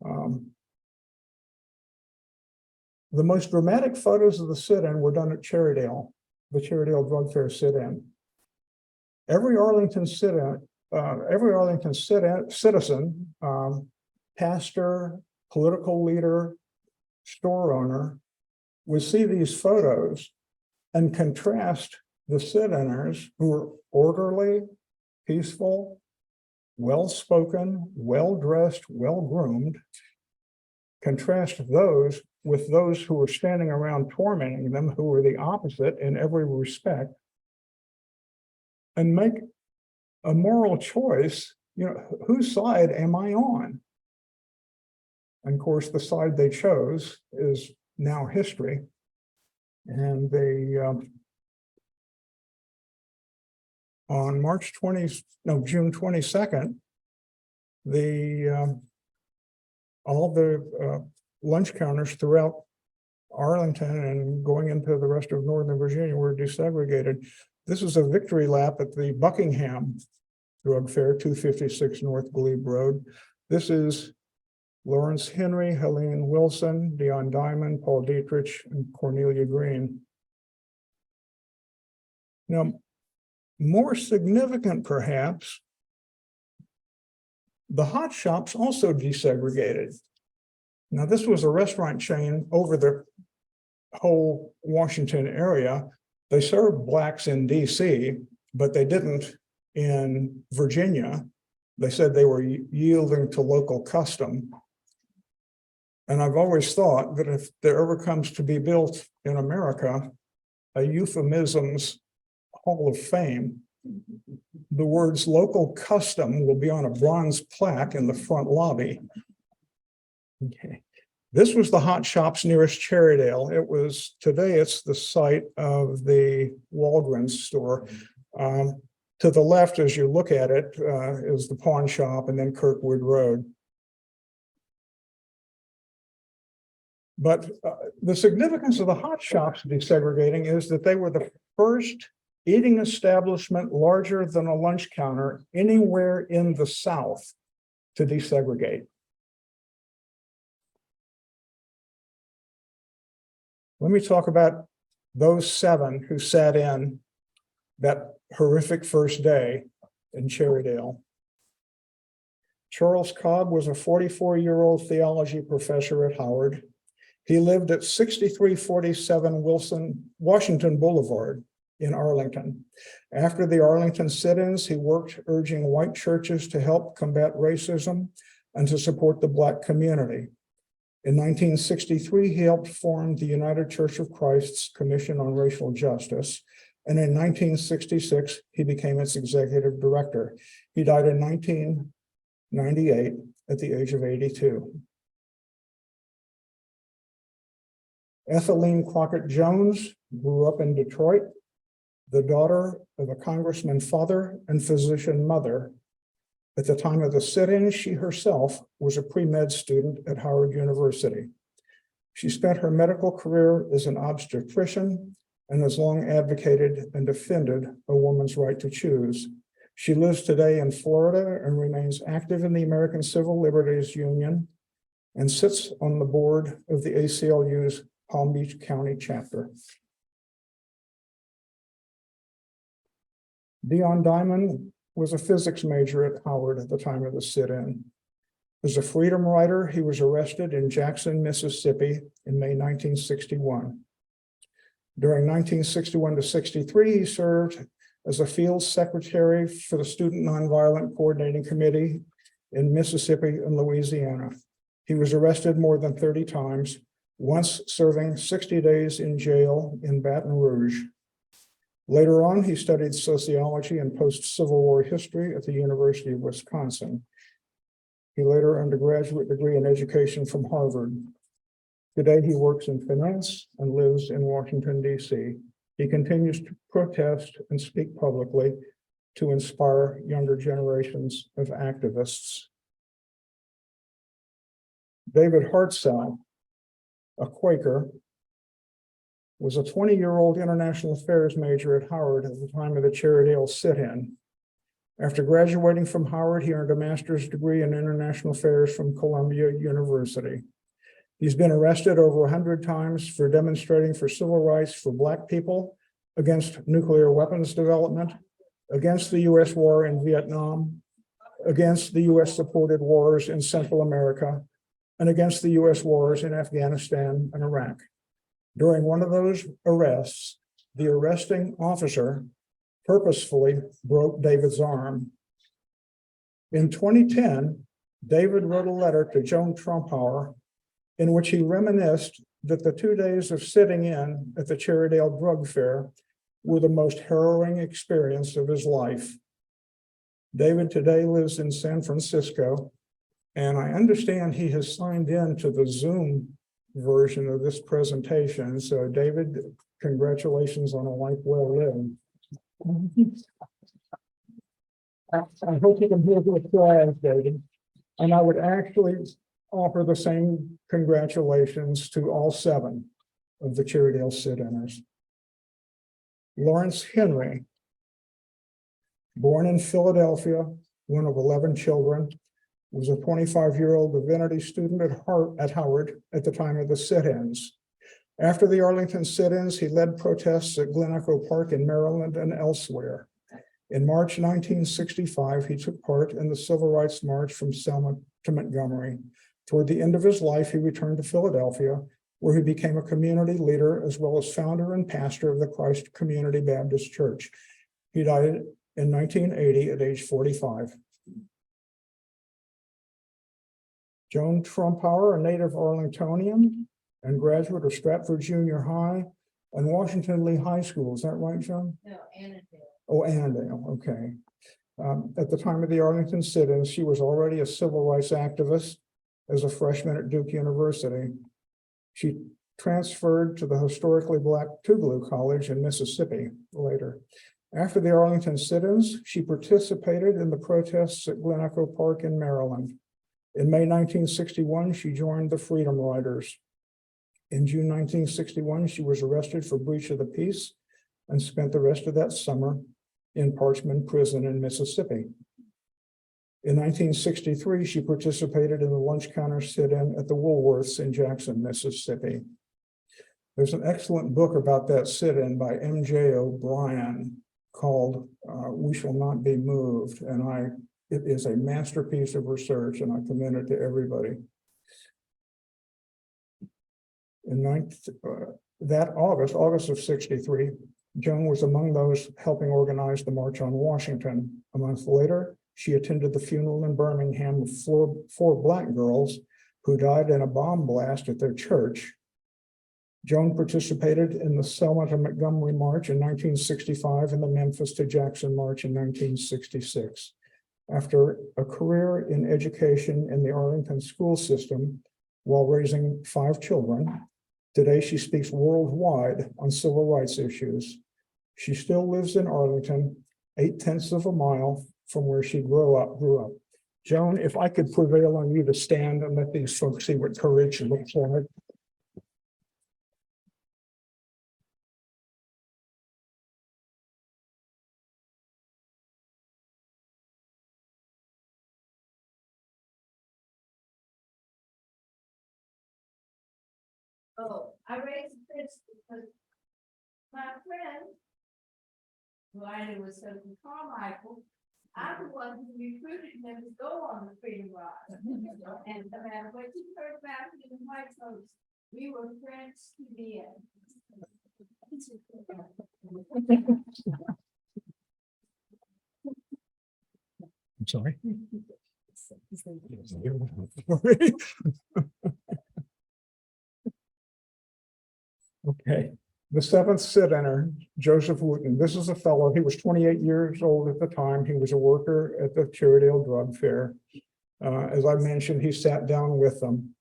The most dramatic photos of the sit-in were done at Cherrydale, the Cherrydale Drug Fair sit-in. Every Arlington citizen, pastor, political leader, store owner would see these photos and contrast the sit-inners who were orderly, peaceful, well-spoken, well-dressed, well-groomed, contrast those with those who were standing around tormenting them, who were the opposite in every respect, and make a moral choice, you know, whose side am I on? And of course, the side they chose is now history. And they, on June 22nd, all the lunch counters throughout Arlington and going into the rest of Northern Virginia were desegregated. This is a victory lap at the Buckingham Drug Fair, 256 North Glebe Road. This is Lawrence Henry, Helene Wilson, Dion Diamond, Paul Dietrich, and Cornelia Green. Now, more significant perhaps The hot shops also desegregated. Now, this was a restaurant chain over the whole Washington area. They served blacks in DC, but they didn't in Virginia. They said they were yielding to local custom. And I've always thought that if there ever comes to be built in America a euphemisms Hall of Fame, the words local custom will be on a bronze plaque in the front lobby. Okay. This was the hot shops nearest Cherrydale. Today it's the site of the Walgreens store. To the left, as you look at it, is the pawn shop and then Kirkwood Road. But the significance of the hot shops desegregating is that they were the first eating establishment larger than a lunch counter anywhere in the South to desegregate. Let me talk about those 7 who sat in that horrific first day in Cherrydale. Charles Cobb was a 44-year-old theology professor at Howard. He lived at 6347 Washington Boulevard in Arlington. After the Arlington sit-ins, he worked urging white churches to help combat racism and to support the Black community. In 1963, he helped form the United Church of Christ's Commission on Racial Justice. And in 1966, he became its executive director. He died in 1998 at the age of 82. Ethelene Crockett Jones grew up in Detroit, the daughter of a congressman's father and physician mother. At the time of the sit-in, she herself was a pre-med student at Howard University. She spent her medical career as an obstetrician and has long advocated and defended a woman's right to choose. She lives today in Florida and remains active in the American Civil Liberties Union and sits on the board of the ACLU's Palm Beach County chapter. Dion Diamond was a physics major at Howard at the time of the sit-in. As a freedom rider, he was arrested in Jackson, Mississippi in May 1961. During 1961 to 63, he served as a field secretary for the Student Nonviolent Coordinating Committee in Mississippi and Louisiana. He was arrested more than 30 times, once serving 60 days in jail in Baton Rouge. Later on, he studied sociology and post-Civil War history at the University of Wisconsin. He later earned a graduate degree in education from Harvard. Today, he works in finance and lives in Washington, D.C. He continues to protest and speak publicly to inspire younger generations of activists. David Hartzell, a Quaker, was a 20-year-old international affairs major at Howard at the time of the Cherrydale sit-in. After graduating from Howard, he earned a master's degree in international affairs from Columbia University. He's been arrested over 100 times for demonstrating for civil rights for Black people, against nuclear weapons development, against the U.S. war in Vietnam, against the U.S.-supported wars in Central America, and against the U.S. wars in Afghanistan and Iraq. During one of those arrests, the arresting officer purposefully broke David's arm. In 2010, David wrote a letter to Joan Trumpauer in which he reminisced that the 2 days of sitting in at the Cherrydale Drug Fair were the most harrowing experience of his life. David today lives in San Francisco, and I understand he has signed in to the Zoom version of this presentation. So David, congratulations on a life well lived. I hope you can hear the applause, David. And I would actually offer the same congratulations to all 7 of the Cherrydale sit-inners. Lawrence Henry, born in Philadelphia, one of 11 children, was a 25-year-old divinity student at Howard at the time of the sit-ins. After the Arlington sit-ins, he led protests at Glen Echo Park in Maryland and elsewhere. In March 1965, he took part in the Civil Rights March from Selma to Montgomery. Toward the end of his life, he returned to Philadelphia, where he became a community leader as well as founder and pastor of the Christ Community Baptist Church. He died in 1980 at age 45. Joan Trumpauer, a native Arlingtonian and graduate of Stratford Junior High and Washington Lee High School. Is that right, Joan? No, Annandale. Oh, Annandale, okay. At the time of the Arlington sit-ins, she was already a civil rights activist as a freshman at Duke University. She transferred to the historically Black Tougaloo College in Mississippi later. After the Arlington sit-ins, she participated in the protests at Glen Echo Park in Maryland. In May 1961, she joined the Freedom Riders. In June 1961, she was arrested for breach of the peace and spent the rest of that summer in Parchman Prison in Mississippi. In 1963, she participated in the lunch counter sit-in at the Woolworths in Jackson, Mississippi. There's an excellent book about that sit-in by M.J. O'Brien called We Shall Not Be Moved, and it is a masterpiece of research, and I commend it to everybody. In August of '63, Joan was among those helping organize the March on Washington. A month later, she attended the funeral in Birmingham of four Black girls who died in a bomb blast at their church. Joan participated in the Selma to Montgomery March in 1965 and the Memphis to Jackson March in 1966. After a career in education in the Arlington school system while raising 5 children, today she speaks worldwide on civil rights issues. She still lives in Arlington, 0.8 of a mile from where she grew up. Joan, if I could prevail on you to stand and let these folks see what courage looks like. Oh, I raised this because my friend, who I knew was Sophie Carmichael, I'm the one who recruited them to go on the Freedom Ride. And no matter what you heard about me and white folks, we were friends to the end. I'm sorry. Okay, the seventh sit-inner, Joseph Wooten. This is a fellow, he was 28 years old at the time. He was a worker at the Cherrydale drug fair. As I mentioned, he sat down with them.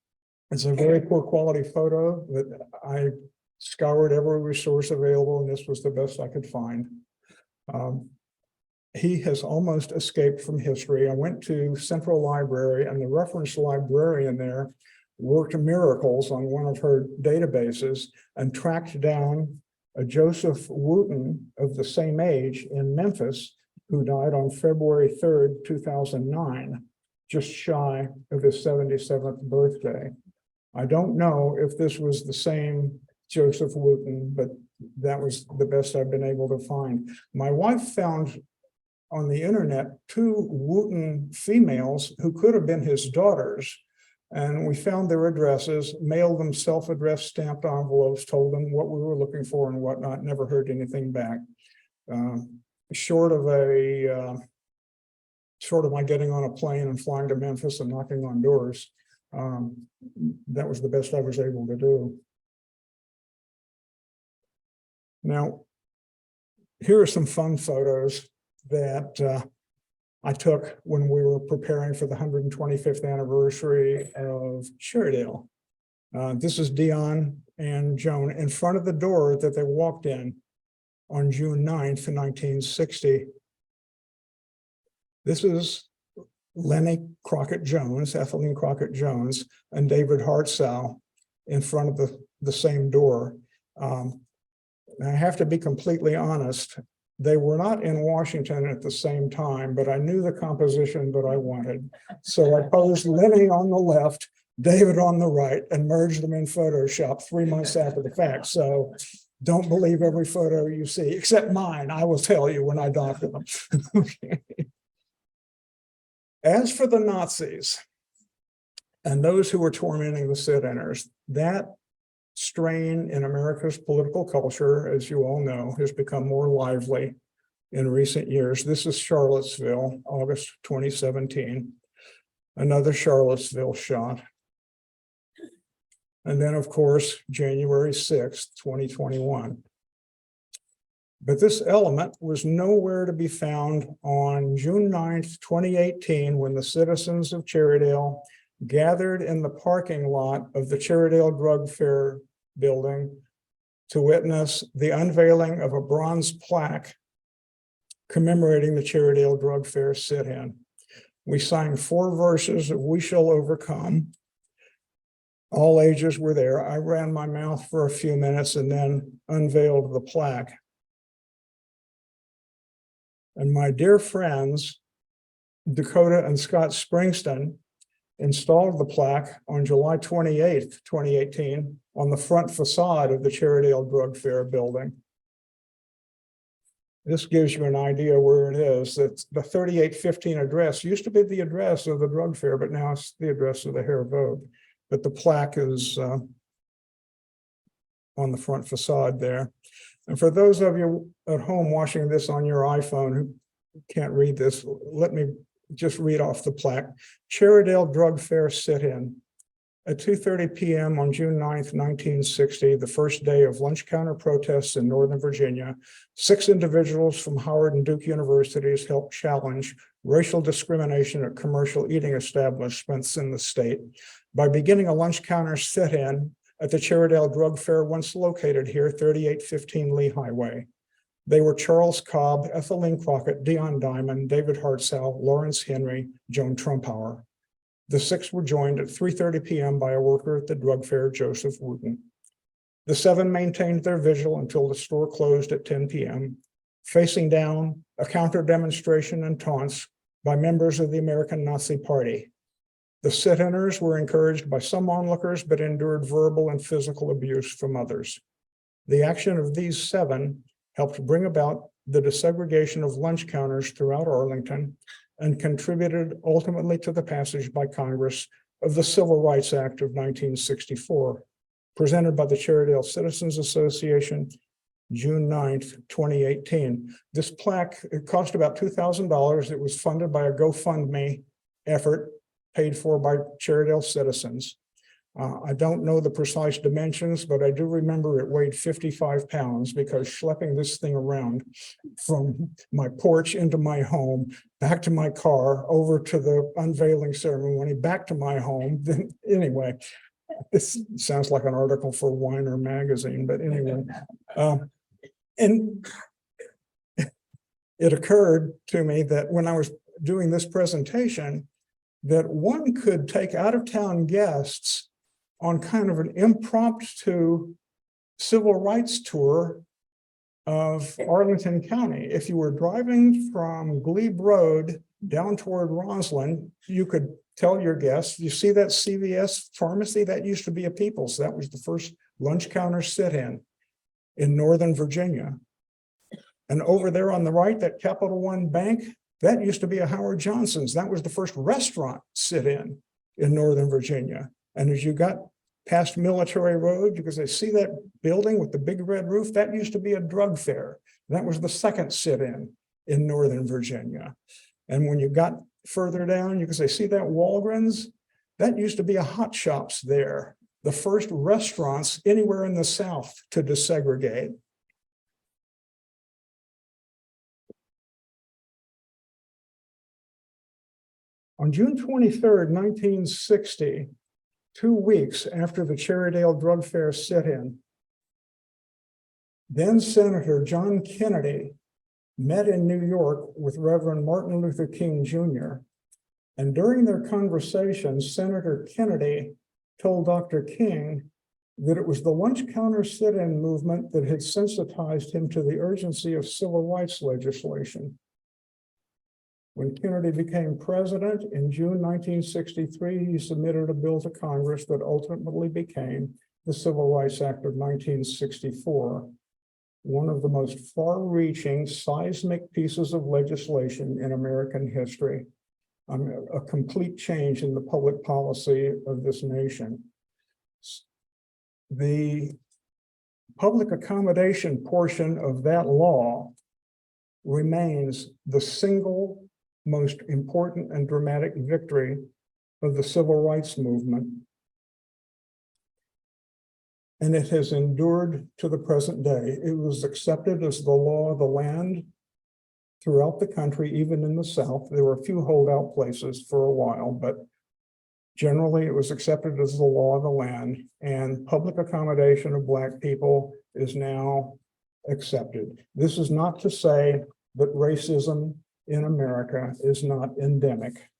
It's a very poor quality photo that I scoured every resource available, and this was the best I could find. He has almost escaped from history. I went to Central Library, and the reference librarian there worked miracles on one of her databases and tracked down a Joseph Wooten of the same age in Memphis, who died on February 3rd, 2009, just shy of his 77th birthday. I don't know if this was the same Joseph Wooten, but that was the best I've been able to find. My wife found on the internet 2 Wooten females who could have been his daughters. And we found their addresses, mailed them self-addressed stamped envelopes, told them what we were looking for and whatnot, never heard anything back. Short of my getting on a plane and flying to Memphis and knocking on doors, that was the best I was able to do. Now, here are some fun photos that I took when we were preparing for the 125th anniversary of Cherrydale. This is Dion and Joan in front of the door that they walked in on June 9th, 1960. This is Lenny Crockett Jones, Ethelene Crockett Jones, and David Hartsow in front of the same door. I have to be completely honest. They were not in Washington at the same time, but I knew the composition that I wanted. So I posed Lenny on the left, David on the right, and merged them in Photoshop 3 months after the fact. So Don't believe every photo you see, except mine. I will tell you when I doctor them. Okay. As for the Nazis and those who were tormenting the sit-inners, that strain in America's political culture, as you all know, has become more lively in recent years. This is Charlottesville, August 2017. Another Charlottesville shot. And then, of course, January 6th, 2021. But this element was nowhere to be found on June 9th, 2018, when the citizens of Cherrydale gathered in the parking lot of the Cherrydale Drug Fair building to witness the unveiling of a bronze plaque commemorating the Cherrydale Drug Fair sit-in. We sang 4 verses of We Shall Overcome. All ages were there. I ran my mouth for a few minutes and then unveiled the plaque. And my dear friends, Dakota and Scott Springston, installed the plaque on July 28th, 2018, on the front facade of the Cherrydale Drug Fair building. This gives you an idea where it is. It's the 3815 address used to be the address of the drug fair, but now it's the address of the Hair Vogue. But the plaque is on the front facade there. And for those of you at home watching this on your iPhone who can't read this, let me just read off the plaque. Cherrydale Drug Fair sit-in. At 2:30 p.m. on June 9th, 1960, the first day of lunch counter protests in Northern Virginia, 6 individuals from Howard and Duke universities helped challenge racial discrimination at commercial eating establishments in the state by beginning a lunch counter sit-in at the Cherrydale Drug Fair once located here, 3815 Lee Highway. They were Charles Cobb, Ethelene Crockett, Dion Diamond, David Hartzell, Lawrence Henry, Joan Trumpauer. The 6 were joined at 3:30 p.m. by a worker at the drug fair, Joseph Wooten. The 7 maintained their vigil until the store closed at 10 p.m., facing down a counter demonstration and taunts by members of the American Nazi Party. The sit-inners were encouraged by some onlookers, but endured verbal and physical abuse from others. The action of these 7 helped bring about the desegregation of lunch counters throughout Arlington and contributed ultimately to the passage by Congress of the Civil Rights Act of 1964, presented by the Cherrydale Citizens Association, June 9th, 2018. This plaque, it cost about $2,000. It was funded by a GoFundMe effort paid for by Cherrydale citizens. I don't know the precise dimensions, but I do remember it weighed 55 pounds because schlepping this thing around from my porch into my home, back to my car, over to the unveiling ceremony, back to my home. Then anyway, this sounds like an article for Weiner magazine, but anyway. And it occurred to me that when I was doing this presentation, that one could take out-of-town guests on kind of an impromptu civil rights tour of Arlington County. If you were driving from Glebe Road down toward Roslyn, you could tell your guests, you see that CVS pharmacy? That used to be a People's. That was the first lunch counter sit-in Northern Virginia. And over there on the right, that Capital One Bank, that used to be a Howard Johnson's. That was the first restaurant sit-in Northern Virginia. And as you got past Military Road, you could see that building with the big red roof, that used to be a drug fair. That was the second sit-in Northern Virginia. And when you got further down, you could see that Walgreens, that used to be a Hot Shops there. The first restaurants anywhere in the South to desegregate. On June 23rd, 1960, 2 weeks after the Cherrydale Drug Fair sit-in, then Senator John Kennedy met in New York with Reverend Martin Luther King Jr. And during their conversation, Senator Kennedy told Dr. King that it was the lunch counter sit-in movement that had sensitized him to the urgency of civil rights legislation. When Kennedy became president in June 1963, he submitted a bill to Congress that ultimately became the Civil Rights Act of 1964. one of the most far-reaching seismic pieces of legislation in American history. A complete change in the public policy of this nation. The public accommodation portion of that law remains the single most important and dramatic victory of the civil rights movement. And it has endured to the present day. It was accepted as the law of the land throughout the country, even in the South. There were a few holdout places for a while, but generally it was accepted as the law of the land, and public accommodation of Black people is now accepted. This is not to say that racism in America is not endemic.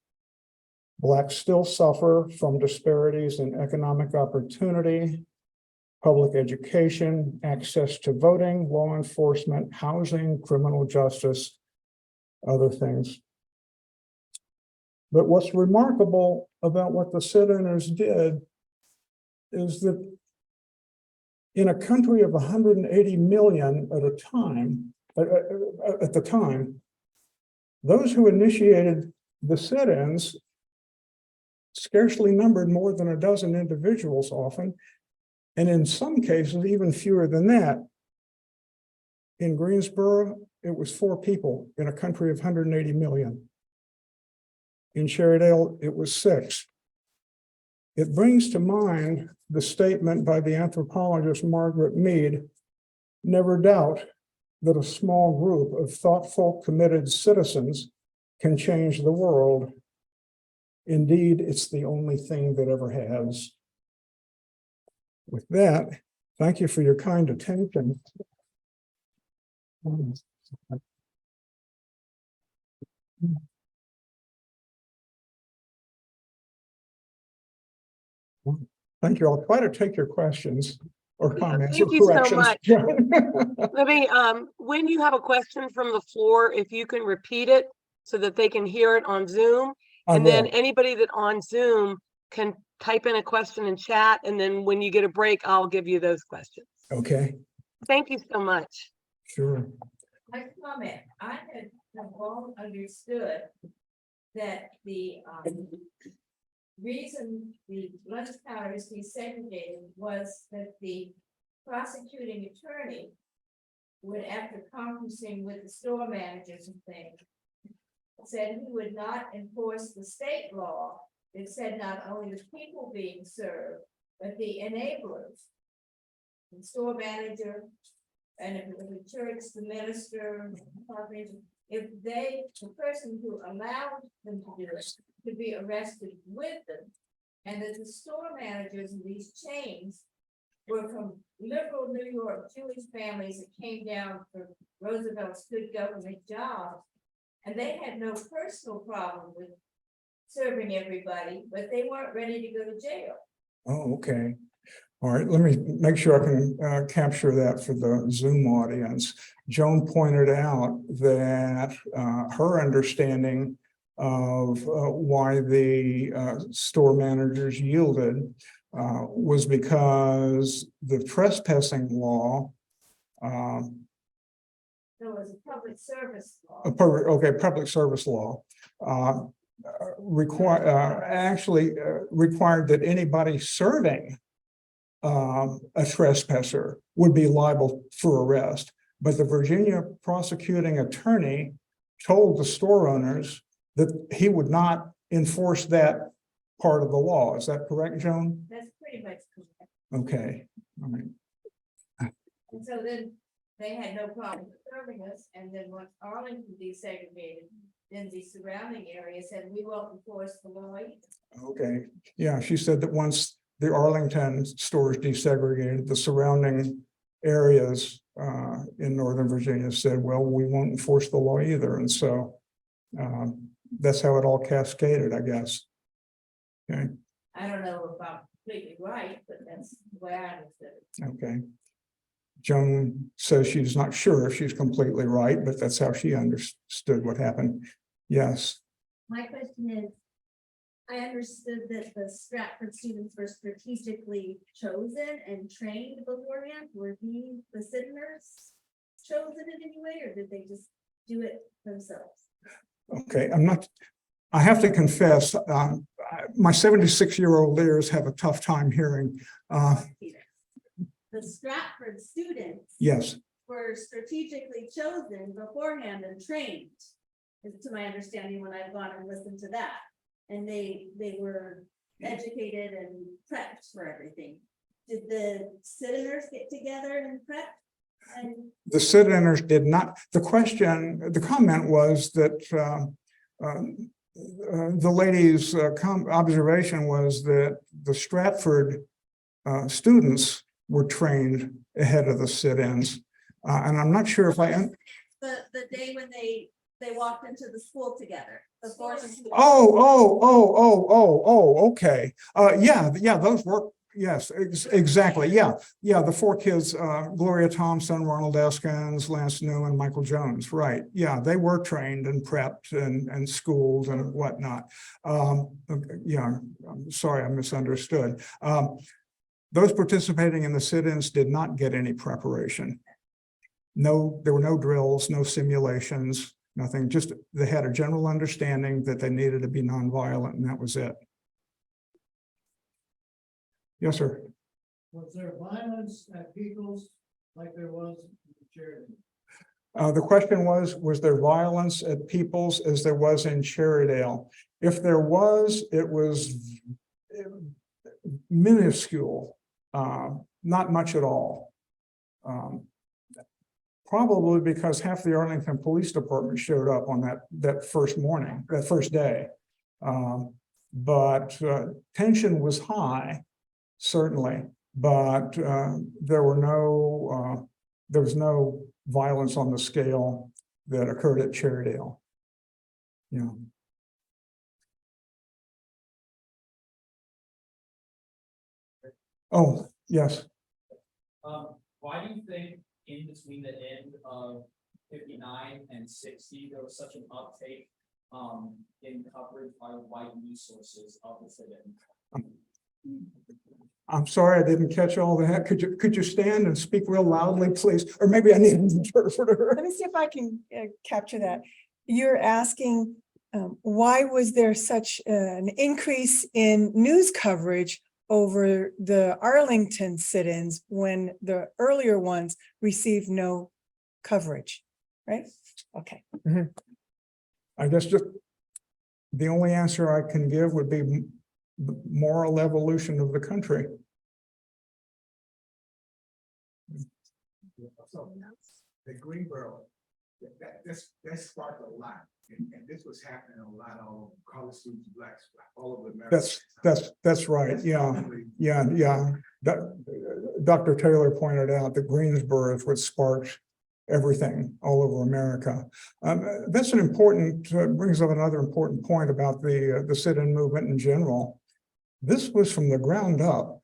Blacks still suffer from disparities in economic opportunity, public education, access to voting, law enforcement, housing, criminal justice, other things. But what's remarkable about what the sit-inners did is that in a country of 180 million at the time, those who initiated the sit-ins scarcely numbered more than a dozen individuals often, and in some cases, even fewer than that. In Greensboro, it was 4 people in a country of 180 million. In Cherrydale, it was 6. It brings to mind the statement by the anthropologist Margaret Mead, "Never doubt that a small group of thoughtful, committed citizens can change the world. Indeed, it's the only thing that ever has." With that, thank you for your kind attention. Thank you. I'll try to take your questions or comments or Thank you so corrections. much. Let me, when you have a question from the floor, if you can repeat it so that they can hear it on Zoom. And then anybody that on Zoom can type in a question in chat. And then when you get a break, I'll give you those questions. Okay, Thank you so much. sure. My comment, I have long understood that the reason the lunch counters desegregated was that the prosecuting attorney would, after conferencing with the store managers and things, said he would not enforce the state law. It said not only the people being served, but the enablers. The store manager, and if it was the church, the minister, if they, the person who allowed them to do it, to be arrested with them, and that the store managers in these chains were from liberal New York Jewish families that came down for Roosevelt's good government jobs, and they had no personal problem with serving everybody, but they weren't ready to go to jail. Oh, okay. All right, let me make sure I can capture that for the Zoom audience. Joan pointed out that her understanding of why the store managers yielded was because the trespassing law. There was a public service law. Public service law required that anybody serving a trespasser would be liable for arrest. But the Virginia prosecuting attorney told the store owners that he would not enforce that part of the law. Is that correct, Joan? That's pretty much correct. Okay, all right. And so then they had no problem serving us, and then once Arlington desegregated, then the surrounding area said, we won't enforce the law either. Okay, yeah, she said that once the Arlington stores desegregated, the surrounding areas in Northern Virginia said, well, we won't enforce the law either. And so that's how it all cascaded, I guess. Okay. I don't know if I'm completely right, but that's the way I understood it. Okay. Joan says she's not sure if she's completely right, but that's how she understood what happened. Yes. My question is, I understood that the Stratford students were strategically chosen and trained beforehand. Were these the Sitiners? chosen in any way, or did they just do it themselves? Okay, I have to confess, my 76-year-old ears have a tough time hearing. The Stratford students Yes, were strategically chosen beforehand and trained, is to my understanding, when I've gone and listened to that. And they were educated and prepped for everything. Did the Sitiners get together and prep? And the sit-inners did not. The comment was that the lady's observation was that the Stratford students were trained ahead of the sit-ins. And I'm not sure if the day when they walked into the school together, the four. Okay. Yeah, those were, yes, exactly. Yeah. The four kids, Gloria Thompson, Ronald Eskins, Lance Newman, Michael Jones. Right. Yeah, they were trained and prepped and schooled and whatnot. Yeah, I'm sorry, I misunderstood. Those participating in the sit-ins did not get any preparation. No, there were no drills, no simulations, nothing. Just they had a general understanding that they needed to be nonviolent, and that was it. Yes, sir. Was there violence at Peoples like there was in Cherrydale? The question was there violence at Peoples as there was in Cherrydale? If there was, it was minuscule, not much at all. Probably because half the Arlington Police Department showed up on that first morning, that first day. But tension was high, certainly, but there was no violence on the scale that occurred at Cherrydale. Yeah. Oh, yes. Why do you think in between the end of 59 and 60, there was such an uptake in coverage by white news sources of the sit-in? I'm sorry, I didn't catch all that. Could you stand and speak real loudly, please? Or maybe I need an interpreter. Let me see if I can capture that. You're asking why was there such an increase in news coverage over the Arlington sit-ins when the earlier ones received no coverage, right? Okay. I guess just the only answer I can give would be the moral evolution of the country. So the Greenboro, that sparked a lot. And this was happening a lot all over college students, blacks, all over America. That's right. Yeah. Dr. Taylor pointed out that Greensboro is what sparked everything all over America. That's an important, brings up another important point about the sit-in movement in general. This was from the ground up.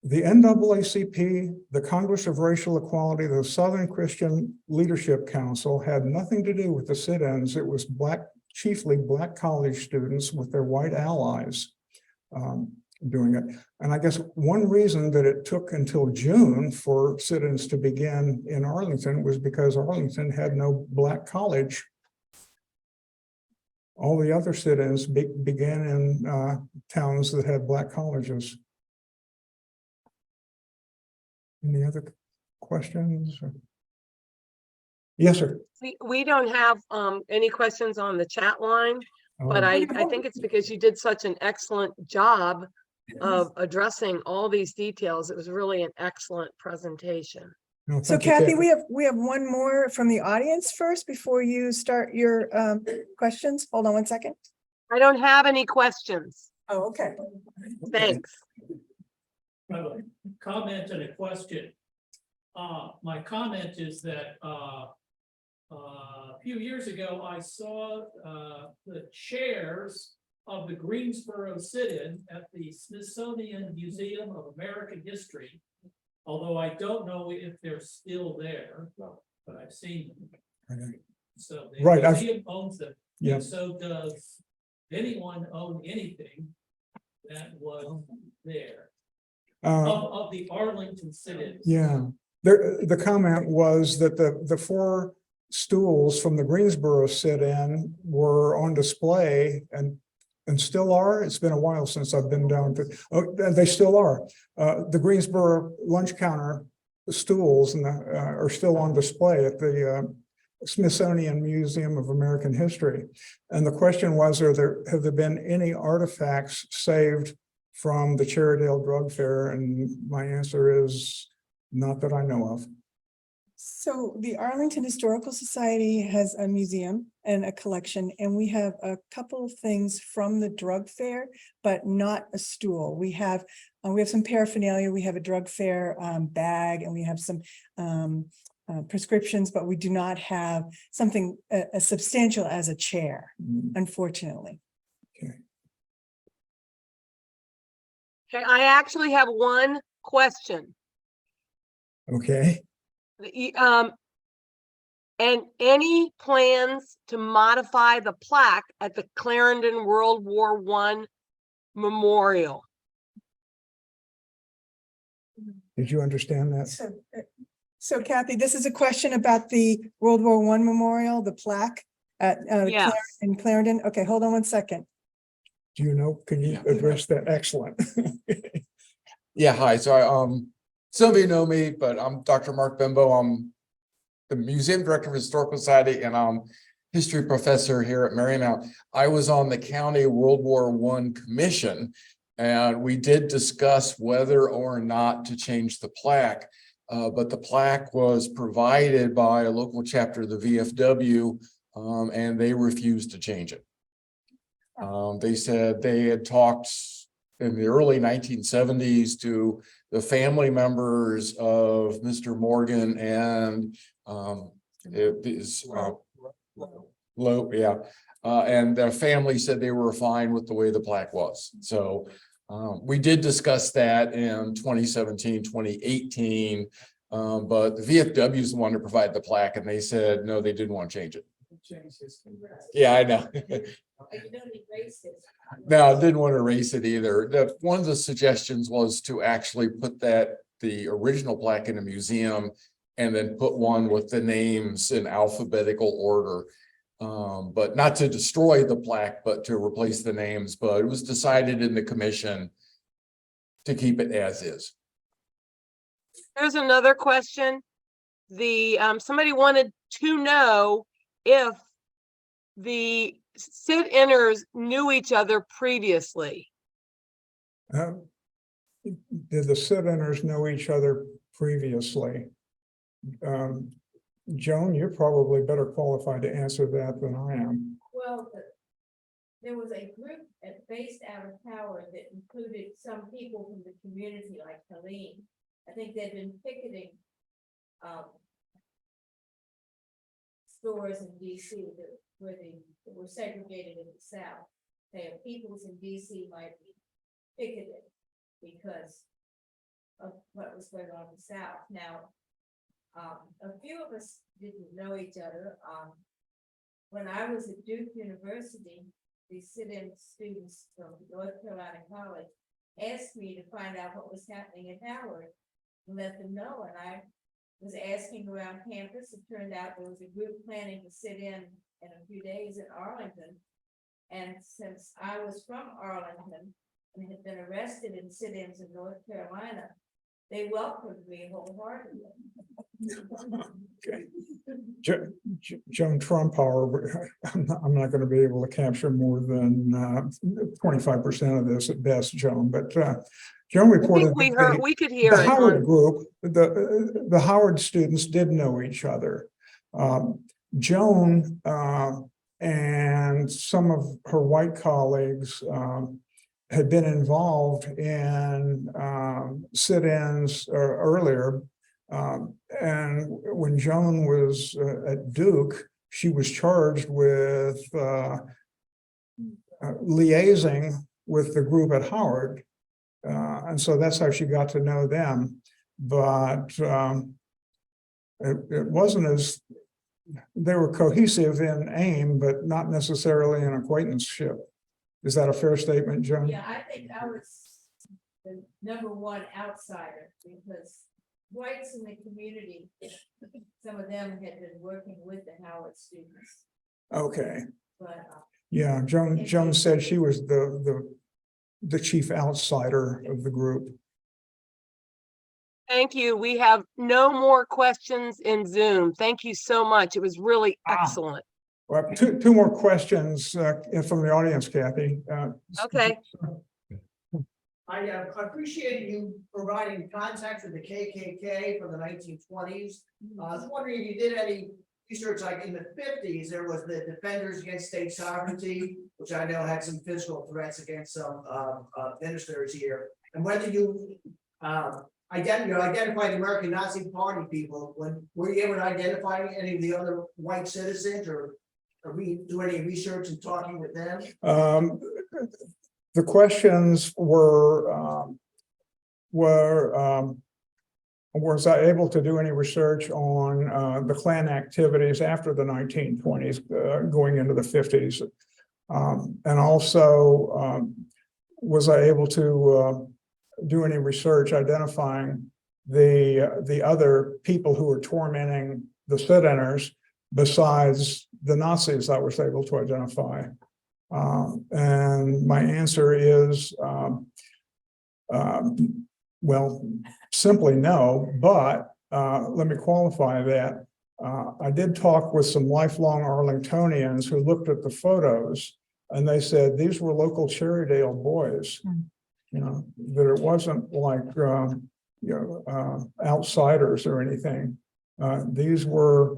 The NAACP, the Congress of Racial Equality, the Southern Christian Leadership Council had nothing to do with the sit-ins. It was chiefly Black college students with their white allies doing it. And I guess one reason that it took until June for sit-ins to begin in Arlington was because Arlington had no Black college. All the other sit-ins began in towns that had Black colleges. Any other questions? Yes, sir. We don't have any questions on the chat line, but I think it's because you did such an excellent job of addressing all these details. It was really an excellent presentation. No, So thank you, Kathy, we have one more from the audience first before you start your questions. Hold on one second. I don't have any questions. Oh, okay. Thanks. I have a comment and a question. My comment is that a few years ago, I saw the chairs of the Greensboro sit-in at the Smithsonian Museum of American History. Although I don't know if they're still there, but I've seen them. So the museum owns them. Yeah. And so does anyone own anything that was there? Of the Arlington sit-ins? Yeah. The comment was that the four stools from the Greensboro sit-in were on display and still are. It's been a while since I've been down to, oh, they still are. The Greensboro lunch counter stools are still on display at the Smithsonian Museum of American History. And the question was, have there been any artifacts saved from the Cherrydale Drug Fair? And my answer is not that I know of. So the Arlington Historical Society has a museum and a collection, and we have a couple of things from the drug fair, but not a stool. We have some paraphernalia. We have a drug fair bag, and we have some prescriptions, but we do not have something as substantial as a chair, unfortunately. Okay. Okay, I actually have one question. Okay. And any plans to modify the plaque at the Clarendon World War I Memorial? Did you understand that? So Kathy, this is a question about the World War I Memorial, the plaque at Yes. in Clarendon. Okay, hold on one second. Do you know, can you address that? Excellent. Yeah, hi. So some of you know me, but I'm Dr. Mark Bembo. I'm the Museum Director of Historical Society, and I'm history professor here at Marymount. I was on the County World War I Commission, and we did discuss whether or not to change the plaque. But the plaque was provided by a local chapter of the VFW, and they refused to change it. They said they had talked in the early 1970s to the family members of Mr. Morgan and and their family said they were fine with the way the plaque was. So we did discuss that in 2017, 2018, but the VFW is the one to provide the plaque, and they said no, they didn't want to change it. Yeah, I know. No, I didn't want to erase it either. One of the suggestions was to actually put the original plaque in a museum and then put one with the names in alphabetical order. But not to destroy the plaque, but to replace the names. But it was decided in the commission to keep it as is. There's another question. Somebody wanted to know if the sit-inners knew each other previously. Did the sit-inners know each other previously? Joan, you're probably better qualified to answer that than I am. Well, there was a group based out of Howard that included some people from the community, like Helene. I think they'd been picketing stores in DC that were segregated in the South. Say, peoples in DC might be picketed because of what was going on in the South. Now, a few of us didn't know each other. When I was at Duke University, the sit-in students from North Carolina College asked me to find out what was happening at Howard and let them know. And I was asking around campus. It turned out there was a group planning to sit in a few days in Arlington. And since I was from Arlington and had been arrested in sit-ins in North Carolina, they welcomed me wholeheartedly. Okay. Joan Trumpauer, I'm not going to be able to capture more than 25% of this at best, Joan. But Joan reported We could hear the it. Howard group, the Howard students did know each other. Joan and some of her white colleagues had been involved in sit-ins earlier. And when Joan was at Duke, she was charged with liaising with the group at Howard. And so that's how she got to know them. But it wasn't as, they were cohesive in aim, but not necessarily in acquaintanceship. Is that a fair statement, Joan? Yeah, I think I was the #1 outsider because whites in the community, some of them had been working with the Howard students, Okay, but, yeah, Joan said she was the chief outsider of the group. Thank you. We have no more questions in Zoom. Thank you so much. It was really excellent. Well, two more questions from the audience, Kathy. Okay. I appreciate you providing context with the KKK from the 1920s. I was wondering if you did any research, like in the 50s, there was the Defenders Against State Sovereignty, which I know had some physical threats against some ministers here, and whether you identify the American Nazi Party people. When were you able to identify any of the other white citizens, or do any research and talking with them? The questions were was I able to do any research on the Klan activities after the 1920s, going into the 50s, and also was I able to do any research identifying the other people who were tormenting the sit-inners besides the Nazis I was able to identify. And my answer is, well, simply no, but let me qualify that. I did talk with some lifelong Arlingtonians who looked at the photos, and they said these were local Cherrydale boys. You know, that it wasn't like outsiders or anything. These were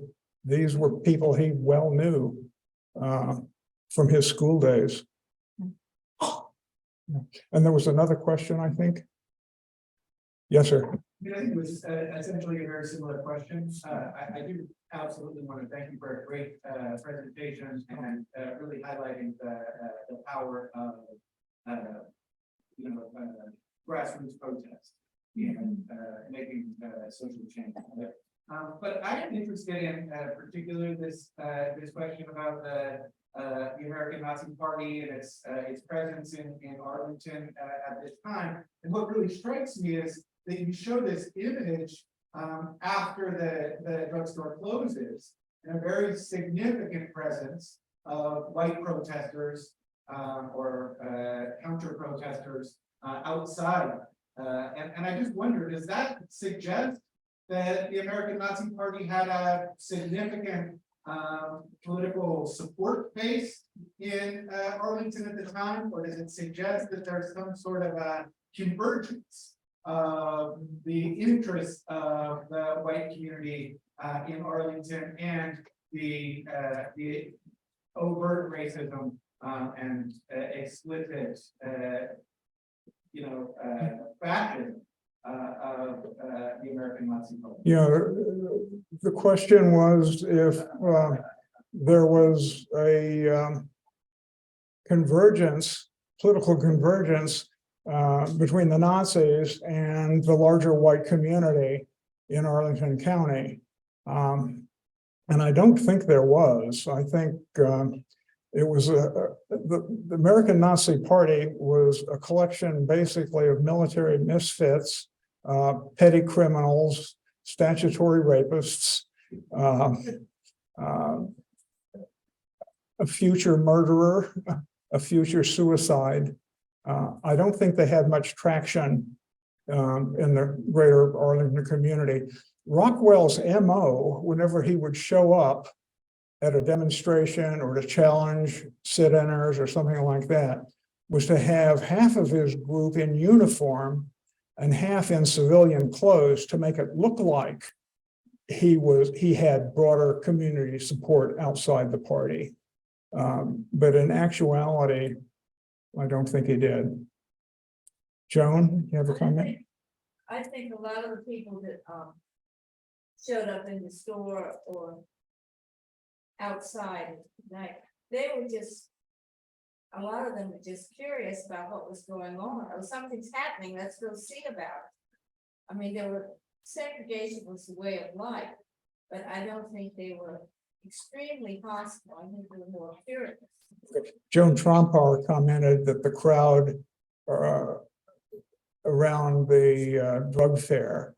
people he well knew from his school days. And there was another question, I think. Yes, sir. I think it was essentially a very similar question. I do absolutely want to thank you for a great presentation and really highlighting the power of grassroots protest and making social change. But I am interested in particularly this question about the American Nazi Party and its presence in Arlington at this time. And what really strikes me is that you show this image after the drugstore closes, and a very significant presence of white protesters or counter protesters outside. And I just wonder, does that suggest that the American Nazi Party had a significant political support base in Arlington at the time, or does it suggest that there's some sort of a convergence of the interests of the white community in Arlington and the overt racism and explicit, fascism of the American Nazi Party? Yeah, the question was if there was a convergence, political convergence between the Nazis and the larger white community in Arlington County. And I don't think there was. I think it was the American Nazi Party was a collection basically of military misfits, petty criminals, statutory rapists, a future murderer, a future suicide. I don't think they had much traction in the greater Arlington community. Rockwell's MO, whenever he would show up at a demonstration or to challenge sit-inners or something like that, was to have half of his group in uniform and half in civilian clothes to make it look like he had broader community support outside the party. But in actuality, I don't think he did. Joan, you have a comment? I think a lot of the people that showed up in the store or outside at night, they were just, a lot of them were just curious about what was going on. Or something's happening, let's go see about it. I mean, segregation was the way of life, but I don't think they were extremely hostile. I think they were more curious. Joan Trompar commented that the crowd around the drug fair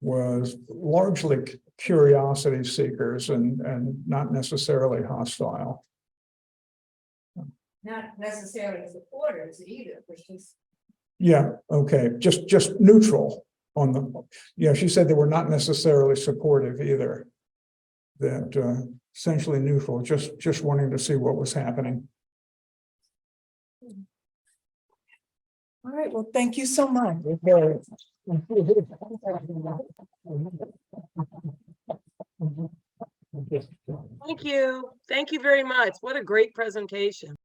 was largely curiosity seekers and not necessarily hostile. Not necessarily supporters either, which is. Yeah, okay, just neutral on the, yeah, she said they were not necessarily supportive either. That essentially neutral, just wanting to see what was happening. All right, well, thank you so much. Thank you. Thank you very much. What a great presentation.